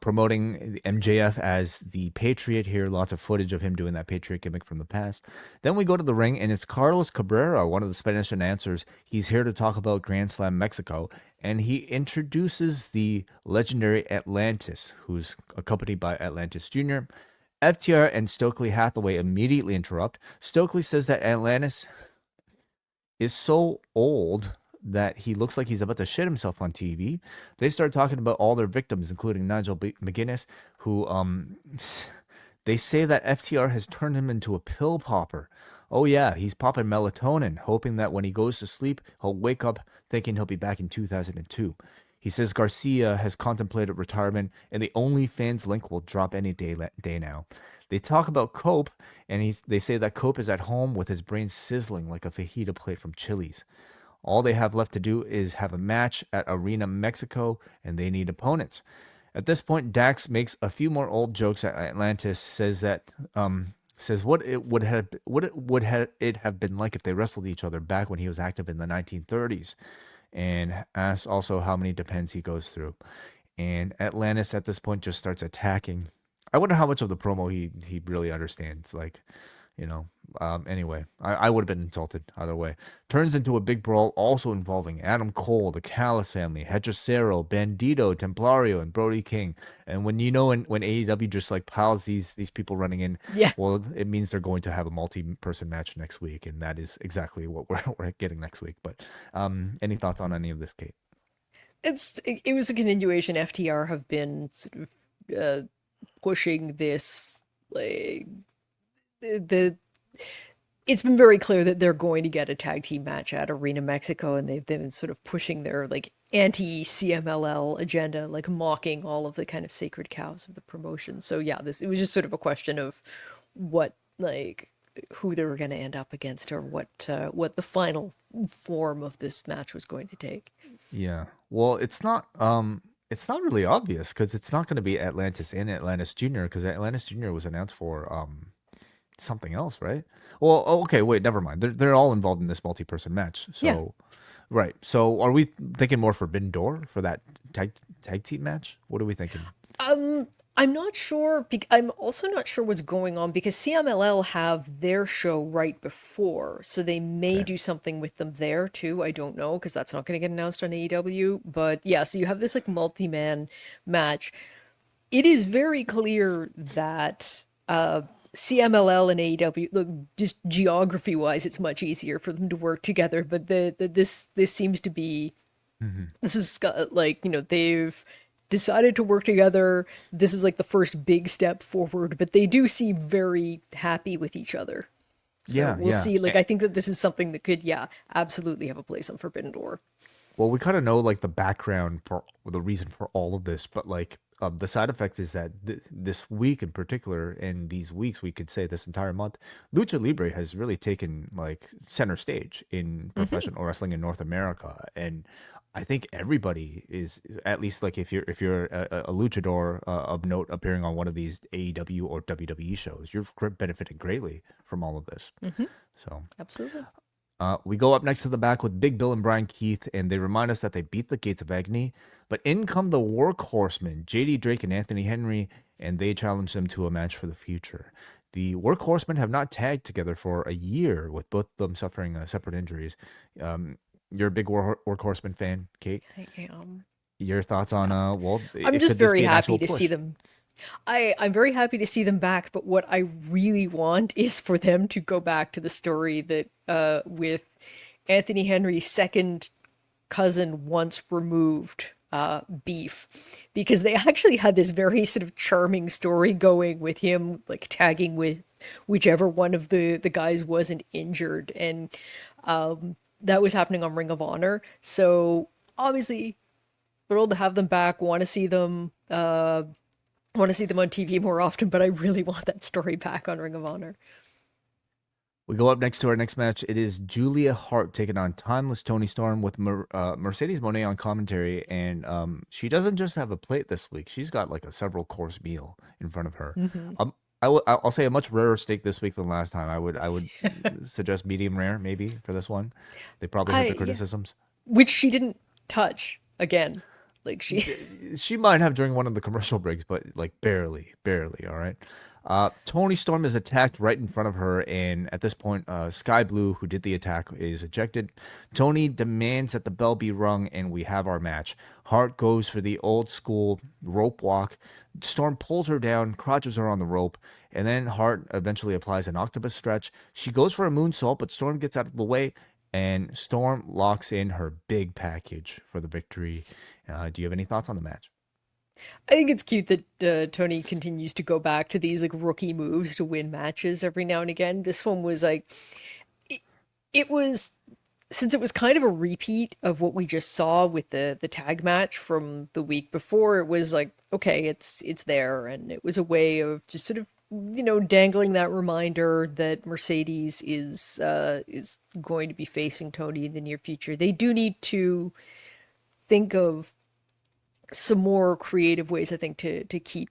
promoting MJF as the Patriot here. Lots of footage of him doing that Patriot gimmick from the past. Then we go to the ring, and it's Carlos Cabrera, one of the Spanish announcers. He's here to talk about Grand Slam Mexico, and he introduces the legendary Atlantis, who's accompanied by Atlantis Jr. FTR and Stokely Hathaway immediately interrupt. Stokely says that Atlantis is so old that he looks like he's about to shit himself on TV. They start talking about all their victims, including Nigel McGuinness, who they say that FTR has turned him into a pill popper. Oh yeah, he's popping melatonin, hoping that when he goes to sleep, he'll wake up thinking he'll be back in 2002. He says Garcia has contemplated retirement, and the OnlyFans link will drop any day now. They talk about Cope, and they say that Cope is at home with his brain sizzling like a fajita plate from Chili's. All they have left to do is have a match at Arena Mexico, and they need opponents. At this point, Dax makes a few more old jokes at Atlantis. Says what it have been like if they wrestled each other back when he was active in the 1930s, and asks also how many depends he goes through. And Atlantis at this point just starts attacking. I wonder how much of the promo he really understands. Like, anyway, I would have been insulted either way. Turns into a big brawl, also involving Adam Cole, the Callis family, Hechicero, Bandito, Templario, and Brody King. And when AEW just like piles these people running in, Yeah. well, it means they're going to have a multi-person match next week, and that is exactly what we're getting next week. But any thoughts on any of this, Kate? It was a continuation. FTR have been sort of pushing this, like the it's been very clear that they're going to get a tag team match at Arena Mexico, and they've been sort of pushing their like anti-CMLL agenda, like mocking all of the kind of sacred cows of the promotion. So yeah, it was just sort of a question of what like who they were going to end up against, or what the final form of this match was going to take. Yeah. Well, it's not really obvious because it's not going to be Atlantis and Atlantis Junior because Atlantis Junior was announced for something else, right? Well, okay, wait, never mind. They're all involved in this multi-person match. So, Yeah. right. So, are we thinking more Forbidden Door for that tag team match? What are we thinking? I'm not sure. I'm also not sure what's going on because CMLL have their show right before, so they may Okay. do something with them there too. I don't know because that's not going to get announced on AEW. But yeah, so you have this like multi-man match. It is very clear that CMLL and AEW, look, just geography wise, it's much easier for them to work together. But this seems to be, this is like, they've decided to work together. This is like the first big step forward, but they do seem very happy with each other. So Yeah, we'll yeah. see. Like, I think that this is something that could, yeah, absolutely have a place on Forbidden Door. Well, we kind of know like the background for the reason for all of this, but like the side effect is that this week in particular, and these weeks, we could say this entire month, Lucha Libre has really taken like center stage in professional wrestling in North America, and I think everybody is at least like if you're a luchador of note appearing on one of these AEW or WWE shows, you're benefiting greatly from all of this. So. Absolutely. We go up next to the back with Big Bill and Brian Keith, and they remind us that they beat the Gates of Agony. But in come the Workhorsemen, JD Drake and Anthony Henry, and they challenge them to a match for the future. The Workhorsemen have not tagged together for a year, with both of them suffering separate injuries. You're a big Workhorsemen fan, Kate. I am. Your thoughts on I'm just could this very be an happy actual to see push? them. I'm very happy to see them back, but what I really want is for them to go back to the story that with Anthony Henry's second cousin once removed beef, because they actually had this very sort of charming story going with him like tagging with whichever one of the guys wasn't injured, and that was happening on Ring of Honor. So obviously thrilled to have them back, want to see them want to see them on TV more often, but I really want that story back on Ring of Honor. We go up next to our next match. It is Julia Hart taking on Timeless Toni Storm with Mercedes Moné on commentary, and she doesn't just have a plate this week. She's got like a several course meal in front of her. I'll say a much rarer steak this week than last time. I would suggest medium rare maybe for this one. They probably heard the Yeah. criticisms. Which she didn't touch again. Like She might have during one of the commercial breaks, but like barely. All right. Toni Storm is attacked right in front of her, and at this point, Sky Blue, who did the attack, is ejected. Toni demands that the bell be rung, and we have our match. Hart goes for the old school rope walk. Storm pulls her down, crouches her on the rope, and then Hart eventually applies an octopus stretch. She goes for a moonsault, but Storm gets out of the way, and Storm locks in her big package for the victory. Do you have any thoughts on the match? I think it's cute that Toni continues to go back to these like rookie moves to win matches every now and again. This one was like it was, since it was kind of a repeat of what we just saw with the tag match from the week before. It was like, okay, it's there, and it was a way of just sort of dangling that reminder that Mercedes is going to be facing Toni in the near future. They do need to think of some more creative ways, I think, to keep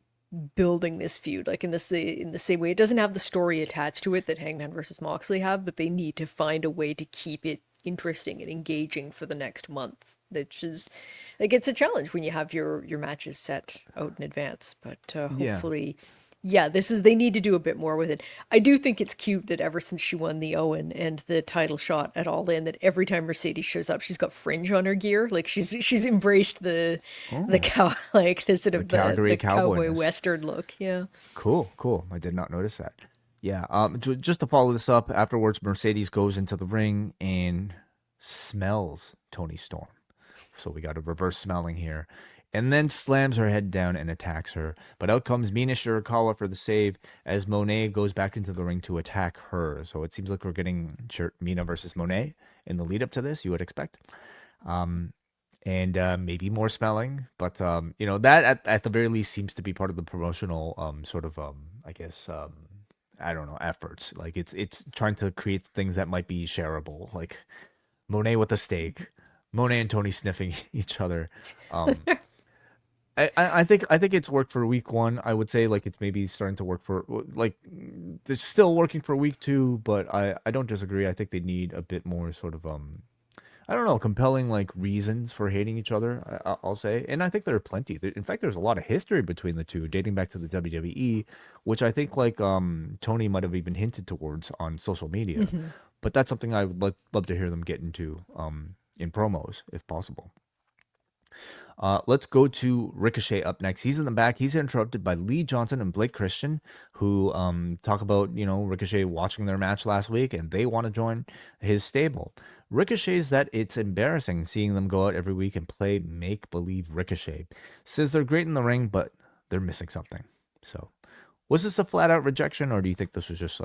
building this feud, like in the same way. It doesn't have the story attached to it that Hangman versus Moxley have, but they need to find a way to keep it interesting and engaging for the next month, which is like, it's a challenge when you have your matches set out in advance, but hopefully yeah, they need to do a bit more with it. I do think it's cute that ever since she won the Owen and the title shot at All In, that every time Mercedes shows up, she's got fringe on her gear. Like she's embraced the cow, like the sort of Calgary the cowboy cowboyness. western look. Yeah. Cool. I did not notice that. Yeah. Just to follow this up, afterwards, Mercedes goes into the ring and smells Toni Storm. So we got a reverse smelling here. and then slams her head down and attacks her. But out comes Mina Shirakawa for the save as Monet goes back into the ring to attack her. So it seems like we're getting Mina versus Monet in the lead up to this, you would expect. And maybe more smelling, but that at the very least seems to be part of the promotional I guess I don't know, efforts. Like it's trying to create things that might be shareable, like Monet with a steak, Monet and Toni sniffing each other. I think it's worked for week 1. I would say like it's maybe starting to work for like it's still working for week 2, but I don't disagree. I think they need a bit more sort of I don't know, compelling like reasons for hating each other, I'll say. And I think there are plenty. In fact, there's a lot of history between the two dating back to the WWE, which I think like Toni might have even hinted towards on social media. But that's something I would love to hear them get into in promos if possible. Let's go to Ricochet up next. He's in the back. He's interrupted by Lee Johnson and Blake Christian, who talk about, Ricochet watching their match last week, and they want to join his stable. Ricochet's that it's embarrassing seeing them go out every week and play make-believe Ricochet. Says they're great in the ring, but they're missing something. So, was this a flat-out rejection, or do you think this was just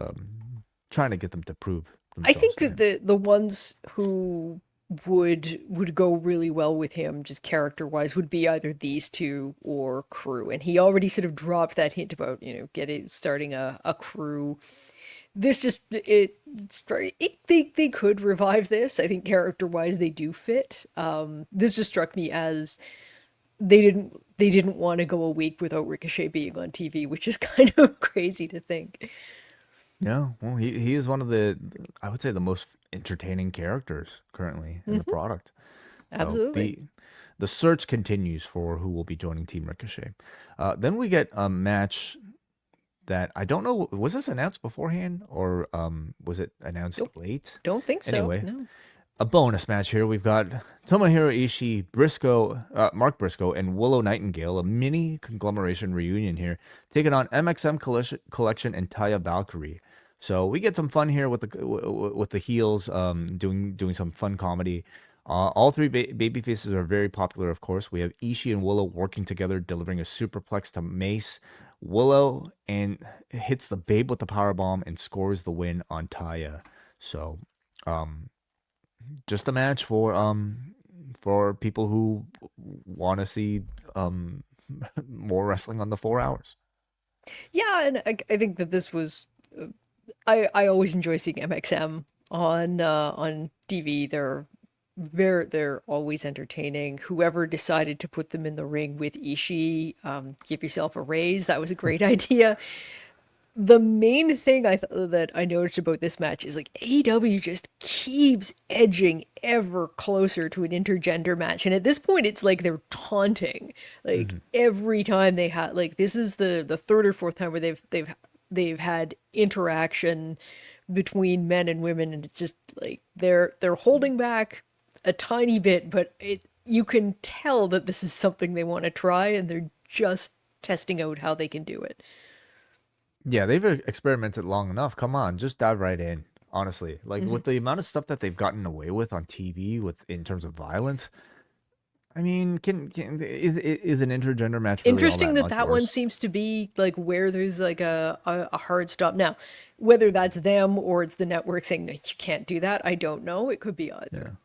trying to get them to prove themselves? I think that the ones who would go really well with him just character-wise would be either these two or crew, and he already sort of dropped that hint about starting a crew. This just they could revive this. I think character-wise they do fit. This just struck me as they didn't want to go a week without Ricochet being on TV, which is kind of crazy to think. Yeah, well, he is one of I would say, the most entertaining characters currently in the product. Absolutely. So the search continues for who will be joining Team Ricochet. Then we get a match that I don't know, was this announced beforehand or was it announced late? Don't think so. Anyway, no. A bonus match here. We've got Tomohiro Ishii, Mark Briscoe, and Willow Nightingale, a mini conglomeration reunion here, taking on MXM Collection and Taya Valkyrie. So we get some fun here with the heels, doing some fun comedy. All three baby faces are very popular, of course. We have Ishii and Willow working together, delivering a superplex to Mace. Willow hits the Babe with the powerbomb and scores the win on Taya. So, just a match for people who want to see more wrestling on the 4 hours. Yeah, and I think that this was. I always enjoy seeing MXM on TV. They're always entertaining. Whoever decided to put them in the ring with Ishii, give yourself a raise. That was a great idea. The main thing that I noticed about this match is like AEW just keeps edging ever closer to an intergender match, and at this point it's like they're taunting. Like every time they had, like, this is the third or fourth time where they've had interaction between men and women, and it's just like they're holding back a tiny bit, but you can tell that this is something they want to try, and they're just testing out how they can do it. Yeah, they've experimented long enough. Come on, just dive right in. Honestly, like with the amount of stuff that they've gotten away with on TV, in terms of violence, I mean, is an intergender match really interesting all that worse? one seems to be like where there's like a hard stop now. Whether that's them or it's the network saying no, you can't do that, I don't know. It could be either.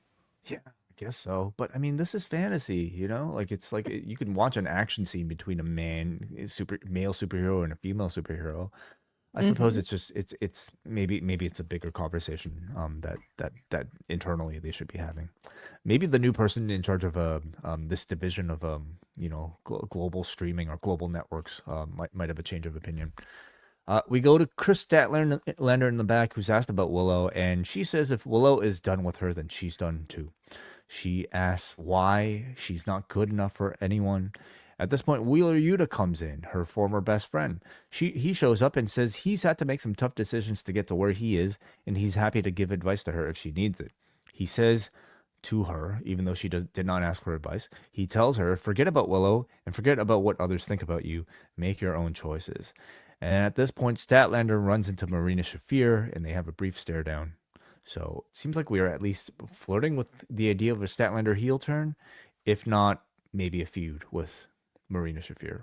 Yeah, I guess so. But I mean, this is fantasy, Like it's like you can watch an action scene between a male superhero and a female superhero. I suppose it's just it's maybe it's a bigger conversation that internally they should be having. Maybe the new person in charge of this division of global streaming or global networks might have a change of opinion. We go to Chris Statlander in the back, who's asked about Willow, and she says if Willow is done with her, then she's done too. She asks why she's not good enough for anyone. At this point, Wheeler Yuta comes in, her former best friend. He shows up and says he's had to make some tough decisions to get to where he is, and he's happy to give advice to her if she needs it. He says to her, even though she did not ask for advice, he tells her, forget about Willow and forget about what others think about you. Make your own choices. And at this point, Statlander runs into Marina Shafir, and they have a brief stare down. So it seems like we are at least flirting with the idea of a Statlander heel turn, if not maybe a feud with Marina Shafir.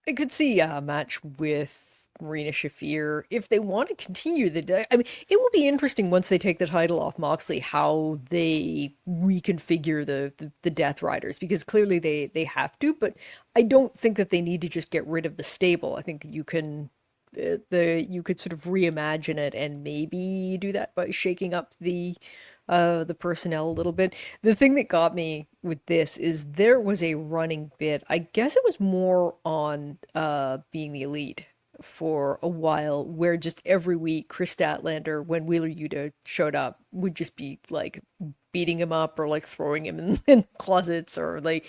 I could see a match with Marina Shafir if they want to continue I mean, it will be interesting once they take the title off Moxley how they reconfigure the Death Riders, because clearly they have to, but I don't think that they need to just get rid of the stable. I think you can you could sort of reimagine it and maybe do that by shaking up the personnel a little bit. The thing that got me with this is there was a running bit. I guess it was more on Being the Elite for a while, where just every week Chris Statlander, when Wheeler Yuta showed up, would just be like beating him up or like throwing him in closets or like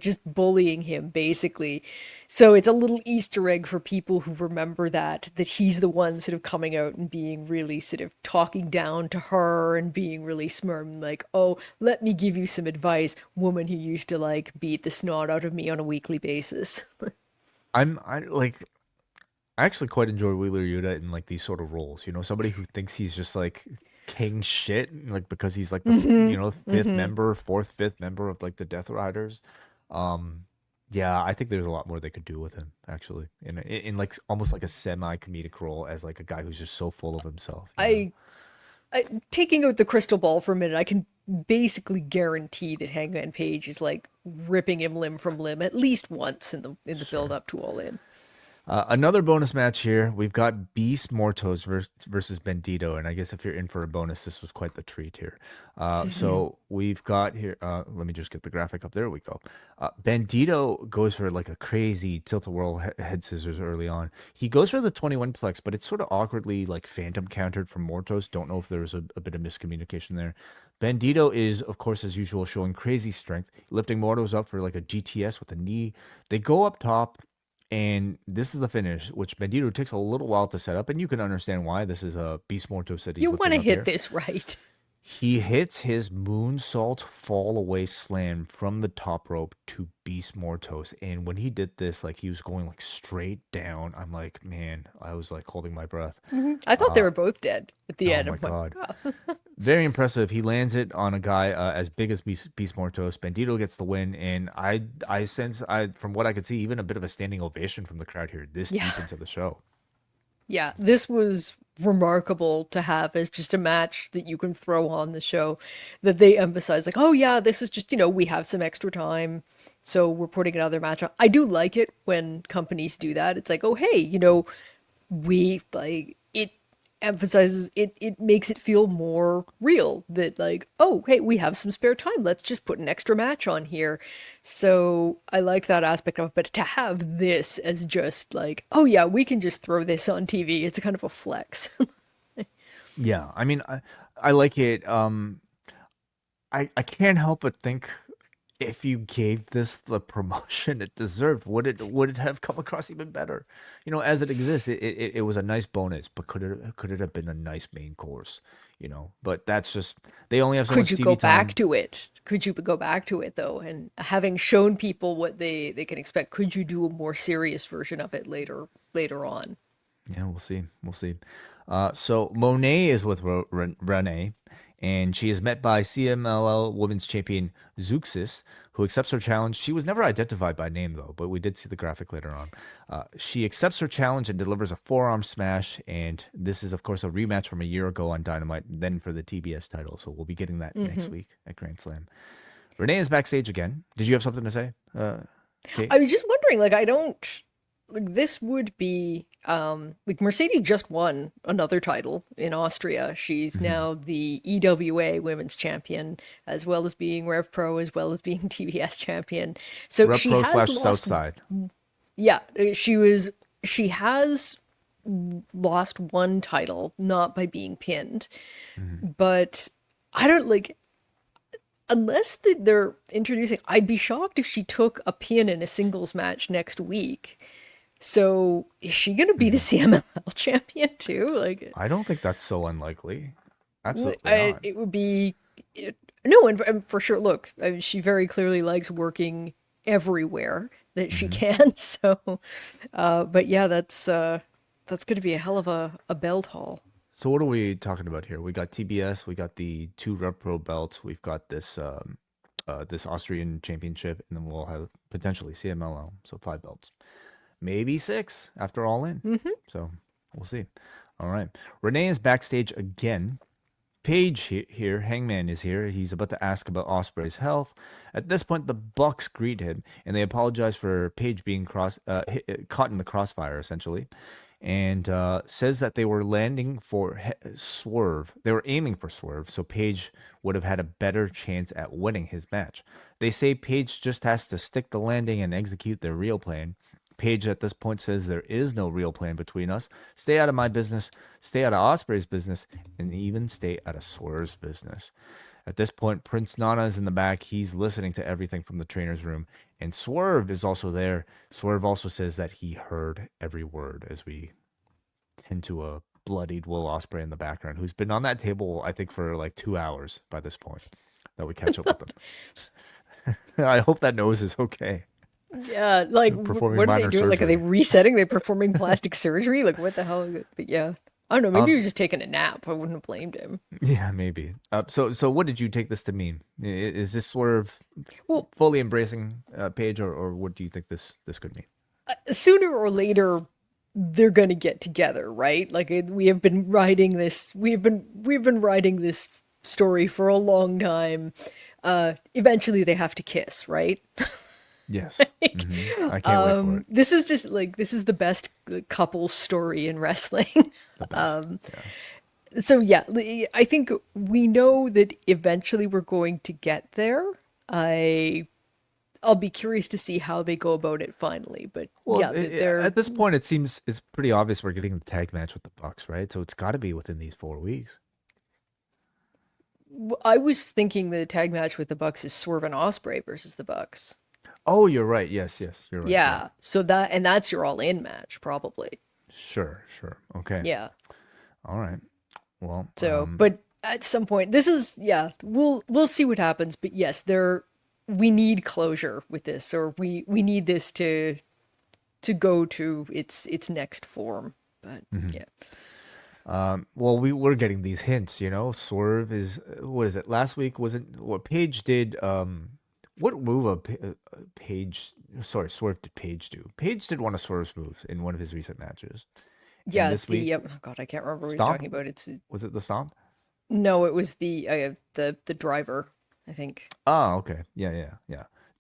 just bullying him basically. So it's a little Easter egg for people who remember that he's the one sort of coming out and being really sort of talking down to her and being really smart and like, oh, let me give you some advice, woman who used to like beat the snot out of me on a weekly basis. I actually quite enjoy Wheeler Yuta in like these sort of roles. Somebody who thinks he's just like king shit, like because he's like the fourth, fifth member of like the Death Riders. Yeah, I think there's a lot more they could do with him actually, in like almost like a semi comedic role as like a guy who's just so full of himself. I taking out the crystal ball for a minute, I can basically guarantee that Hangman Page is like ripping him limb from limb at least once in the build up to All In. Another bonus match here. We've got Beast Mortos versus Bandito, and I guess if you're in for a bonus, this was quite the treat here. So we've got here. Let me just get the graphic up. There we go. Bandito goes for like a crazy tilt-a-whirl head scissors early on. He goes for the 21 plex, but it's sort of awkwardly like phantom countered from Mortos. Don't know if there was a bit of miscommunication there. Bandito is, of course, as usual, showing crazy strength, lifting Mortos up for like a GTS with a knee. They go up top. And this is the finish, which Bandito takes a little while to set up, and you can understand why. This is a Beast Mortos that he's You want to hit here. this right. He hits his moonsault fall away slam from the top rope to Beast Mortos. And when he did this, like he was going like straight down. I'm like, man, I was like holding my breath. I thought they were both dead at the end. Oh my God. Very impressive. He lands it on a guy as big as Beast Mortos. Bandito gets the win, and I sense, from what I could see, even a bit of a standing ovation from the crowd here this deep into the show. Yeah, this was remarkable to have as just a match that you can throw on the show, that they emphasize like, oh yeah, this is just, we have some extra time, so we're putting another match on. I do like it when companies do that. It's like, oh hey, we like it emphasizes it makes it feel more real that like, oh hey, we have some spare time, let's just put an extra match on here. So I like that aspect of it, but to have this as just like, oh yeah, we can just throw this on TV, it's a kind of a flex. Yeah, I mean, I like it. I can't help but think, if you gave this the promotion it deserved, would it have come across even better? As it exists, it was a nice bonus, but could it have been a nice main course? But that's just, they only have so much TV time. Could you go back to it? Could you go back to it though, and having shown people what they can expect, could you do a more serious version of it later on? Yeah, we'll see. So Monet is with Renee, and she is met by CMLL Women's Champion Zeuxis, who accepts her challenge. She was never identified by name, though, but we did see the graphic later on. She accepts her challenge and delivers a forearm smash, and this is, of course, a rematch from a year ago on Dynamite, then for the TBS title, so we'll be getting that next week at Grand Slam. Renee is backstage again. Did you have something to say, Kate? I was just wondering, like, I don't... Like, this would be like Mercedes just won another title in Austria. She's now the EWA Women's Champion, as well as being Rev Pro, as well as being TBS Champion. So Rev she Pro has / Southside. Yeah, she has lost one title, not by being pinned, but I don't like. Unless they're introducing, I'd be shocked if she took a pin in a singles match next week. So is she going to be the CMLL champion too? Like, I don't think that's so unlikely. Absolutely not. It would be no, and for sure. Look, she very clearly likes working everywhere that she can. So, but yeah, that's going to be a hell of a belt haul. So what are we talking about here? We got TBS, we got the 2 Rev Pro belts, we've got this this Austrian championship, and then we'll have potentially CMLL, so 5 belts, maybe 6 after All In. So we'll see. All right, Renee is backstage again. Paige here, Hangman is here. He's about to ask about Ospreay's health. At this point, the Bucks greet him, and they apologize for Paige being caught in the crossfire, essentially, and says that they were landing for Swerve. They were aiming for Swerve, so Paige would have had a better chance at winning his match. They say Paige just has to stick the landing and execute their real plan. Paige at this point says there is no real plan between us. Stay out of my business, stay out of Ospreay's business, and even stay out of Swerve's business. At this point, Prince Nana is in the back. He's listening to everything from the trainer's room, and Swerve is also there. Swerve also says that he heard every word as we tend to a bloodied Will Ospreay in the background, who's been on that table, I think, for like 2 hours by this point that we catch up with him. I hope that nose is okay. Yeah, like Performing what are they minor doing? Like, are they surgery. resetting? They're performing plastic surgery? Like, what the hell? But yeah, I don't know. Maybe he was just taking a nap. I wouldn't have blamed him. Yeah, maybe. So what did you take this to mean? Is this Swerve Well, fully embracing Paige, or what do you think this could mean? sooner or later, they're gonna get together, right? Like, we have been writing this. We've been writing this story for a long time. Eventually, they have to kiss, right? Yes. Mhm. I can't wait for it. This is just like, this is the best couple story in wrestling. The best. Yeah. So yeah, I think we know that eventually we're going to get there. I'll be curious to see how they go about it finally. But Well, yeah, they're. at this point, it seems it's pretty obvious we're getting the tag match with the Bucks, right? So it's got to be within these 4 weeks. I was thinking the tag match with the Bucks is Swerve and Ospreay versus the Bucks. Oh, you're right. Yes, you're right. Yeah, so that's your All In match probably. Sure. Okay. Yeah. All right. Well, So, but at some point, this is, yeah, we'll see what happens. But yes, we need closure with this, or we need this to go to its next form. But yeah. well, we're getting these hints, Swerve is, what is it? Last week wasn't what Paige did. What move of Swerve did Paige do? Paige did one of Swerve's moves in one of his recent matches. Yeah, this week, oh God, I can't remember what stomp? you're talking about. Was it the stomp? No, it was the driver, I think. Oh, okay. Yeah.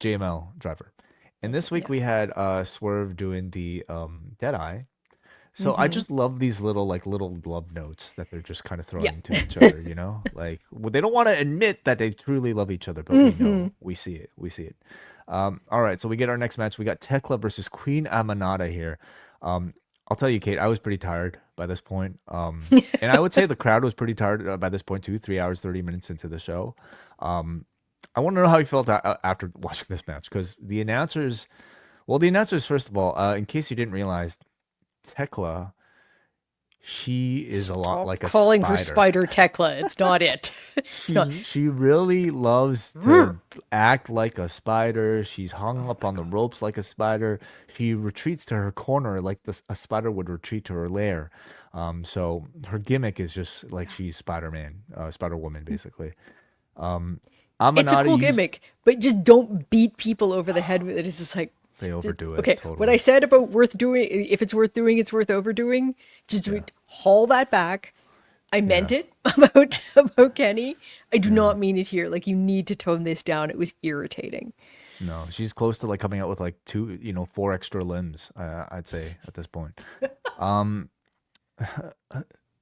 JML driver. And this week we had Swerve doing the Deadeye. So I just love these little love notes that they're just kind of throwing to each other, Like, well, they don't want to admit that they truly love each other, but we know, we see it. All right, so we get our next match. We got Thekla versus Queen Aminata here. I'll tell you, Kate, I was pretty tired by this point. And I would say the crowd was pretty tired by this point too, 3 hours, 30 minutes into the show. I want to know how you felt after watching this match, because the announcers, first of all, in case you didn't realize, Thekla, she is a lot like a calling spider. her Spider Thekla. It's not it. She really loves to act like a spider. She's hung up on the ropes like a spider. She retreats to her corner like a spider would retreat to her lair. So her gimmick is just like she's Spider-Man, Spider-Woman, basically. It's a cool gimmick, but just don't beat people over the head with it. It's just like, they overdo it. Okay, Totally. what I said about worth doing, if it's worth doing, it's worth overdoing. Just haul that back. I meant it about Kenny. I do not mean it here. Like, you need to tone this down. It was irritating. No, she's close to coming out with 4 extra limbs. I'd say at this point.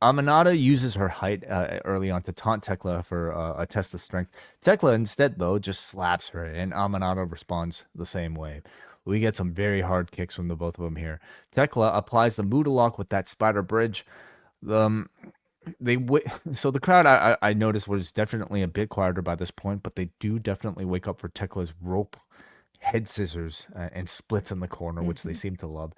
Aminata uses her height early on to taunt Thekla for a test of strength. Thekla instead, though, just slaps her, and Aminata responds the same way. We get some very hard kicks from the both of them here. Thekla applies the Muda lock with that spider bridge. So the crowd, I noticed, was definitely a bit quieter by this point, but they do definitely wake up for Tekla's rope head scissors and splits in the corner, which they seem to love.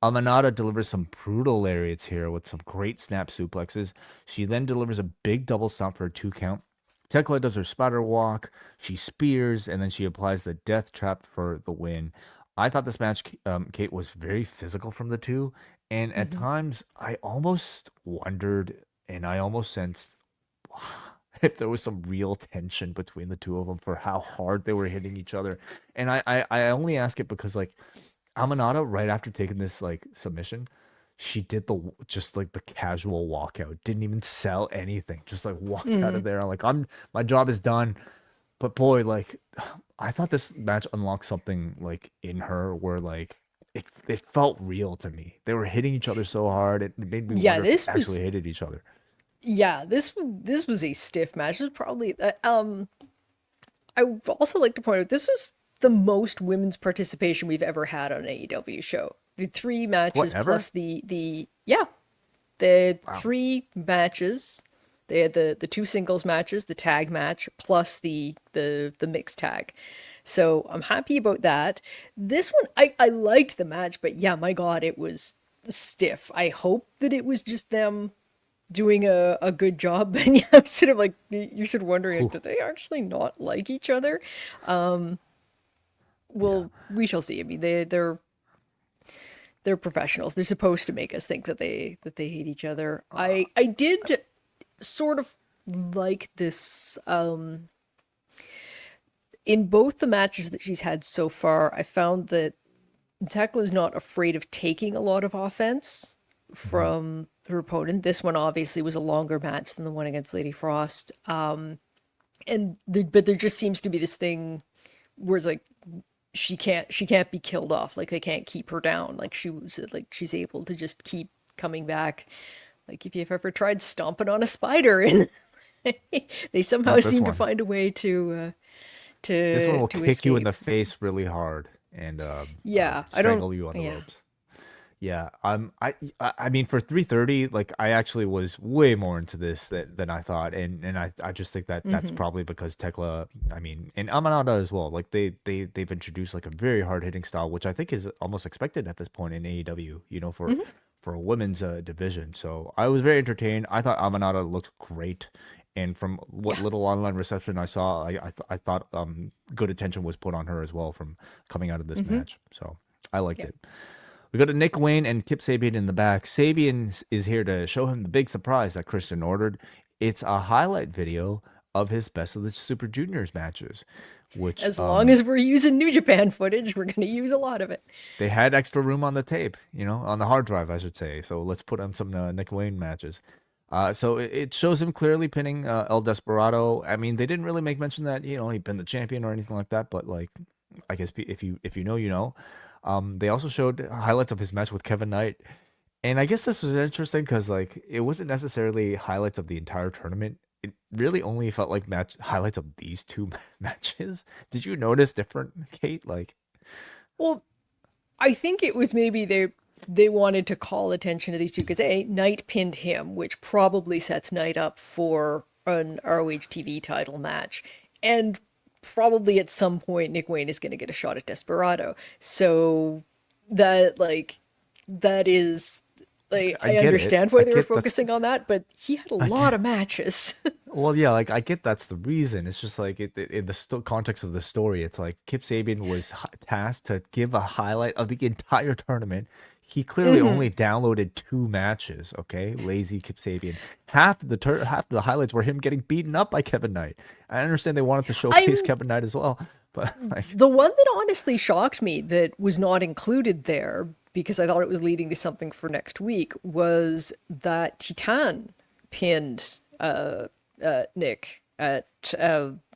Aminata delivers some brutal lariats here with some great snap suplexes. She then delivers a big double stomp for a 2 count. Thekla does her spider walk, she spears, and then she applies the death trap for the win. I thought this match, Kate, was very physical from the two, and at times I almost wondered and I almost sensed, if there was some real tension between the two of them for how hard they were hitting each other. And I only ask it because like Aminata, right after taking this like submission, she did just like the casual walkout, didn't even sell anything, just like walked out of there. Like my job is done. But boy, like I thought this match unlocked something like in her where like it felt real to me. They were hitting each other so hard, it made me Yeah, wonder if this they was actually hated each other. yeah, this was a stiff match. This was probably I would also like to point out this is the most women's participation we've ever had on an AEW show. The three matches Whatever. plus the yeah, the Wow. three matches. They had the two singles matches, the tag match, plus the mixed tag. So I'm happy about that. This one I liked the match, but yeah, my God, it was stiff. I hope that it was just them doing a good job. And yeah, I'm sort of like you're sort of wondering, like, Ooh, do they actually not like each other? yeah. Well, we shall see. I mean, they're professionals. They're supposed to make us think that they hate each other. I did sort of like this in both the matches that she's had so far. I found that Thekla is not afraid of taking a lot of offense Mhm. from her opponent. This one obviously was a longer match than the one against Lady Frost. But there just seems to be this thing where it's like she can't be killed off. Like they can't keep her down. She's able to just keep coming back. Like if you've ever tried stomping on a spider and they somehow Not this seem to one. find a way to This one will to kick you in escape. the face really hard and Yeah, I don't. strangle you on the Yeah. ropes. Yeah, I mean for 330, like I actually was way more into this than I thought, and I just think that that's Hmm. probably because Tekla, I mean, and Aminata as well. Like they've introduced like a very hard hitting style, which I think is almost expected at this point in AEW. You know, Hmm. for a women's division. So I was very entertained. I thought Aminata looked great. And from what Yeah. little online reception I saw, I thought good attention was put on her as well from coming out of this Hmm. match. So I liked Yeah. it. We got a Nick Wayne and Kip Sabian in the back. Sabian is here to show him the big surprise that Christian ordered. It's a highlight video of his Best of the Super Juniors matches, which As long as we're using New Japan footage, we're gonna use a lot of it. they had extra room on the tape, on the hard drive, I should say. So let's put on some Nick Wayne matches. So it shows him clearly pinning El Desperado. I mean, they didn't really make mention that he pinned the champion or anything like that, but like, I guess if you know, you know. They also showed highlights of his match with Kevin Knight, and I guess this was interesting because like it wasn't necessarily highlights of the entire tournament. It really only felt like match highlights of these two matches. Did you notice different, Kate? Like, Well, I think it was maybe they wanted to call attention to these two because Knight pinned him, which probably sets Knight up for an ROH TV title match, and probably at some point Nick Wayne is going to get a shot at Desperado. So that that is like I I get it. understand I why they were get that's focusing on that, but he had a I lot get of matches. Well, yeah, like I get that's the reason. It's just like in the context of the story, it's like Kip Sabian was tasked to give a highlight of the entire tournament. He clearly Hmm. only downloaded two matches. Okay, lazy Kip Sabian. Half the highlights were him getting beaten up by Kevin Knight. I understand they wanted to showcase I'm Kevin Knight as well, but like, The one that honestly shocked me that was not included there because I thought it was leading to something for next week was that Titan pinned Nick at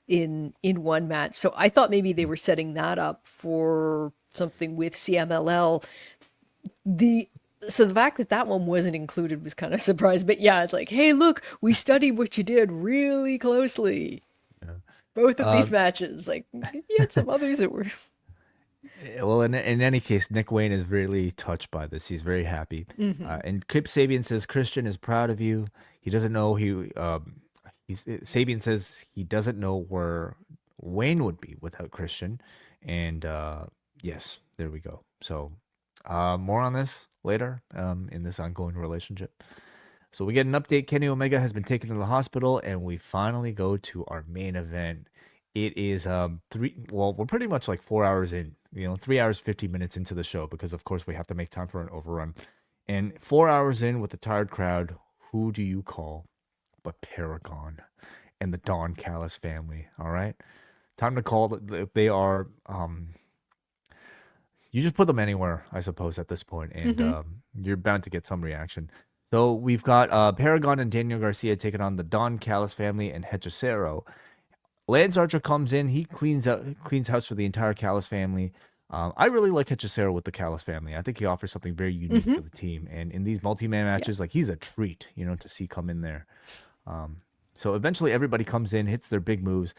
in one match. So I thought maybe they were setting that up for something with CMLL. The so the fact that that one wasn't included was kind of surprised. But yeah, it's like, hey, look, we studied what you did really closely. yeah. Both of these Um, matches, like you had some others that were. Well, in any case, Nick Wayne is really touched by this. He's very happy. Hmm. And Kip Sabian says Christian is proud of you. He doesn't know Sabian says he doesn't know where Wayne would be without Christian. And yes, there we go. So more on this later in this ongoing relationship. So we get an update. Kenny Omega has been taken to the hospital, and we finally go to our main event. It is we're pretty much like 4 hours in, 3 hours 50 minutes into the show because of course we have to make time for an overrun. And 4 hours in with a tired crowd, who do you call but Paragon? and the Don Callis family. All right, time to call. They are. You just put them anywhere, I suppose, at this point, and Mm-hmm. you're bound to get some reaction. So we've got Paragon and Daniel Garcia taking on the Don Callis family and Hechicero. Lance Archer comes in. He cleans house for the entire Callis family. I really like Hechicero with the Callis family. I think he offers something very unique Mm-hmm. to the team. And in these multi-man Yeah. matches, like he's a treat, to see come in there. So eventually everybody comes in, hits their big moves.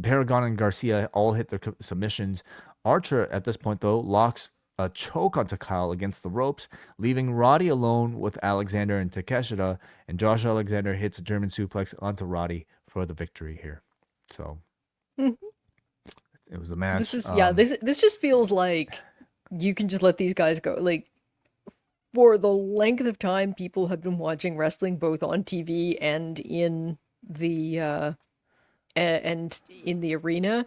Paragon and Garcia all hit their submissions. Archer, at this point, though, locks a choke onto Kyle against the ropes, leaving Roddy alone with Alexander and Takeshita. And Josh Alexander hits a German suplex onto Roddy for the victory here. So Mhm. it was a This match. is yeah, this just feels like you can just let these guys go. Like for the length of time people have been watching wrestling both on TV and in the and in the arena,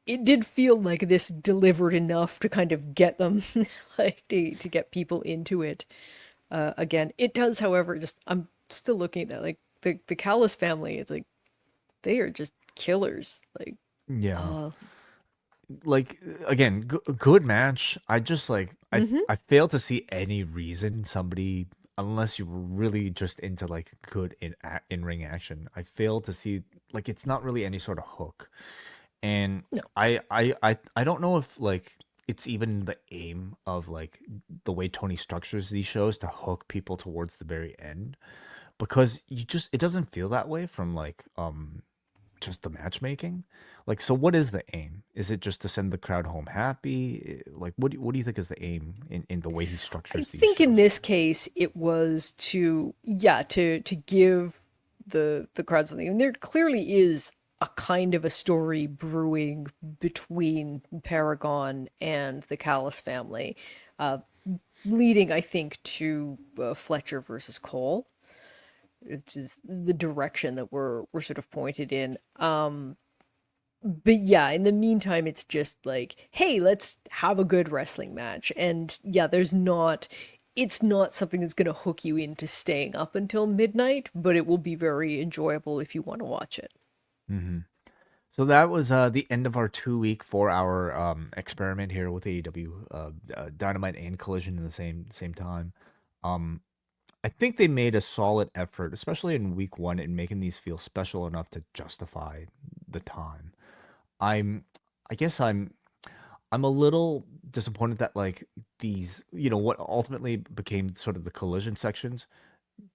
it did feel like this delivered enough to kind of get them like to get people into it again. It does, however, just I'm still looking at that like the Callis family, it's like they are just killers. Like Yeah. uh Like again, good match. I just like mhm. I fail to see any reason somebody, unless you were really just into like good in ring action. I fail to see, like, it's not really any sort of hook. And No. I don't know if like it's even the aim of like the way Tony structures these shows to hook people towards the very end, because it doesn't feel that way from like just the matchmaking. Like, so what is the aim? Is it just to send the crowd home happy? Like, what do you think is the aim in the way he I structures these think in shows? this case it was to yeah to give the crowd something, and there clearly is a kind of a story brewing between Paragon and the Callis family, uh, leading I think to Fletcher versus Cole, which is the direction that we're sort of pointed in. But yeah, in the meantime, it's just like, hey, let's have a good wrestling match. And yeah, it's not something that's going to hook you into staying up until midnight, but it will be very enjoyable if you want to watch it. Hmm. So that was the end of our 2 week, 4 hour experiment here with AEW Dynamite and Collision in the same time. Um, I think they made a solid effort, especially in week one, in making these feel special enough to justify the time. I'm, I guess I'm a little disappointed that like these, what ultimately became sort of the Collision sections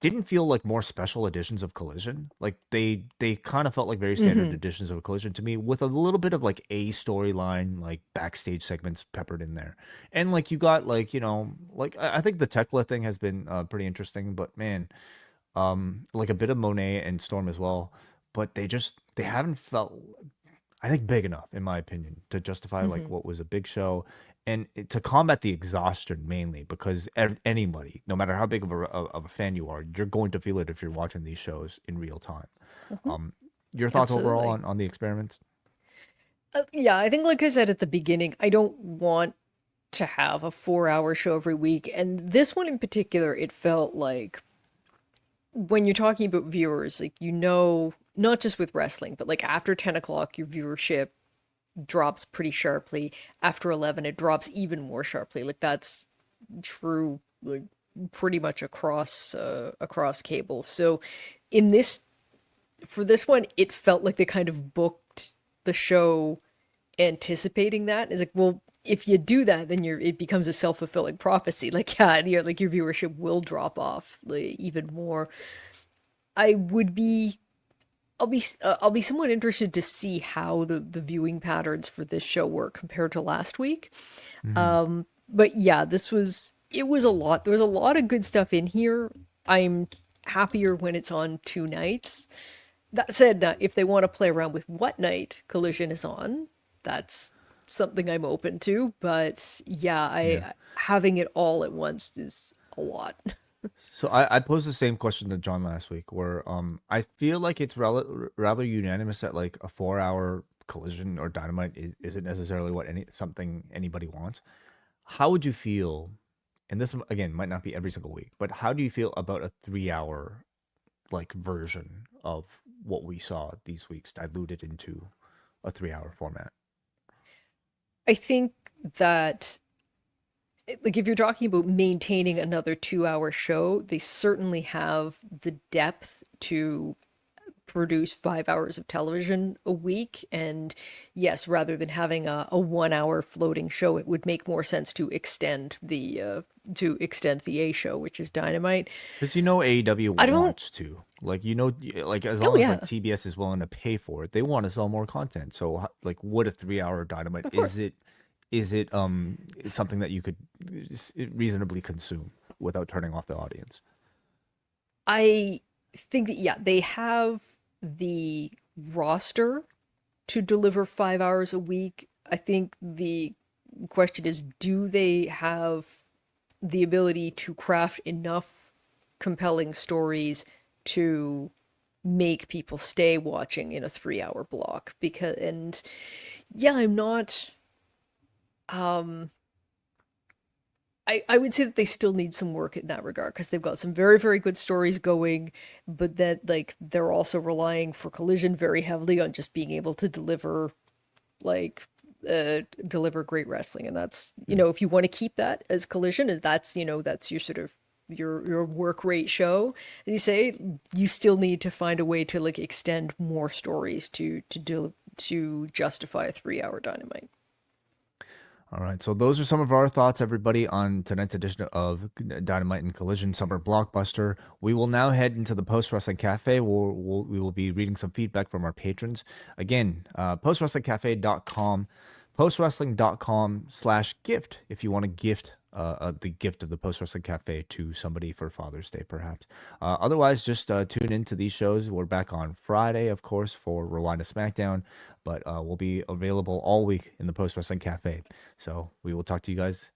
didn't feel like more special editions of Collision. Like they kind of felt like very standard Hmm. editions of Collision to me, with a little bit of like a storyline, like backstage segments peppered in there. And like you got like, like I think the Thekla thing has been pretty interesting, but man, like a bit of Monet and Storm as well. But they haven't felt, I think, big enough, in my opinion, to justify like Hmm. what was a big show, and to combat the exhaustion mainly, because anybody, no matter how big of a fan you are, you're going to feel it if you're watching these shows in real time. Hmm. Um, your thoughts overall Absolutely. on the experiments? Yeah, I think, like I said at the beginning, I don't want to have a 4 hour show every week. And this one in particular, it felt like when you're talking about viewers, like, not just with wrestling, but like after 10 o'clock, your viewership drops pretty sharply. After 11, it drops even more sharply. Like, that's true, like, pretty much across cable. So, in this, for this one, it felt like they kind of booked the show anticipating that. It's like, well, if you do that, then it becomes a self-fulfilling prophecy. Like, yeah, like your viewership will drop off like, even more. I would be I'll be somewhat interested to see how the viewing patterns for this show work compared to last week. Hmm. But yeah, it was a lot. There was a lot of good stuff in here. I'm happier when it's on 2 nights. That said, if they want to play around with what night Collision is on, that's something I'm open to. But yeah, Yeah. I having it all at once is a lot. So I posed the same question to John last week, where I feel like it's rather unanimous that like a 4 hour Collision or Dynamite isn't necessarily what something anybody wants. How would you feel? And this again might not be every single week, but how do you feel about a 3 hour like version of what we saw these weeks diluted into a 3-hour format. I think that, like, if you're talking about maintaining another 2-hour show, they certainly have the depth to produce 5 hours of television a week. And yes, rather than having a 1 hour floating show, it would make more sense to extend the A show, which is Dynamite. Because AEW I don't. wants to, like, like, as Oh long as like yeah, TBS is willing to pay for it, they want to sell more content. So like, what a 3-hour Dynamite of is course. it? Is it something that you could reasonably consume without turning off the audience? I think that, yeah, they have the roster to deliver 5 hours a week. I think the question is, do they have the ability to craft enough compelling stories to make people stay watching in a 3-hour block? Because, and yeah, I'm not. I would say that they still need some work in that regard, because they've got some very, very good stories going, but that, like, they're also relying for Collision very heavily on just being able to deliver, like, deliver great wrestling. And that's, if you want to keep that as Collision, is that's your sort of your work rate show, as you say, you still need to find a way to, like, extend more stories to justify a 3-hour Dynamite. All right, so those are some of our thoughts, everybody, on tonight's edition of Dynamite and Collision Summer Blockbuster. We will now head into the Post Wrestling Cafe, where we will be reading some feedback from our patrons. Again, postwrestlingcafe.com, postwrestling.com/gift if you want to gift the gift of the Post Wrestling Cafe to somebody for Father's Day, perhaps. Otherwise, just tune into these shows. We're back on Friday, of course, for Rewind to SmackDown, but we'll be available all week in the Post Wrestling Cafe. So we will talk to you guys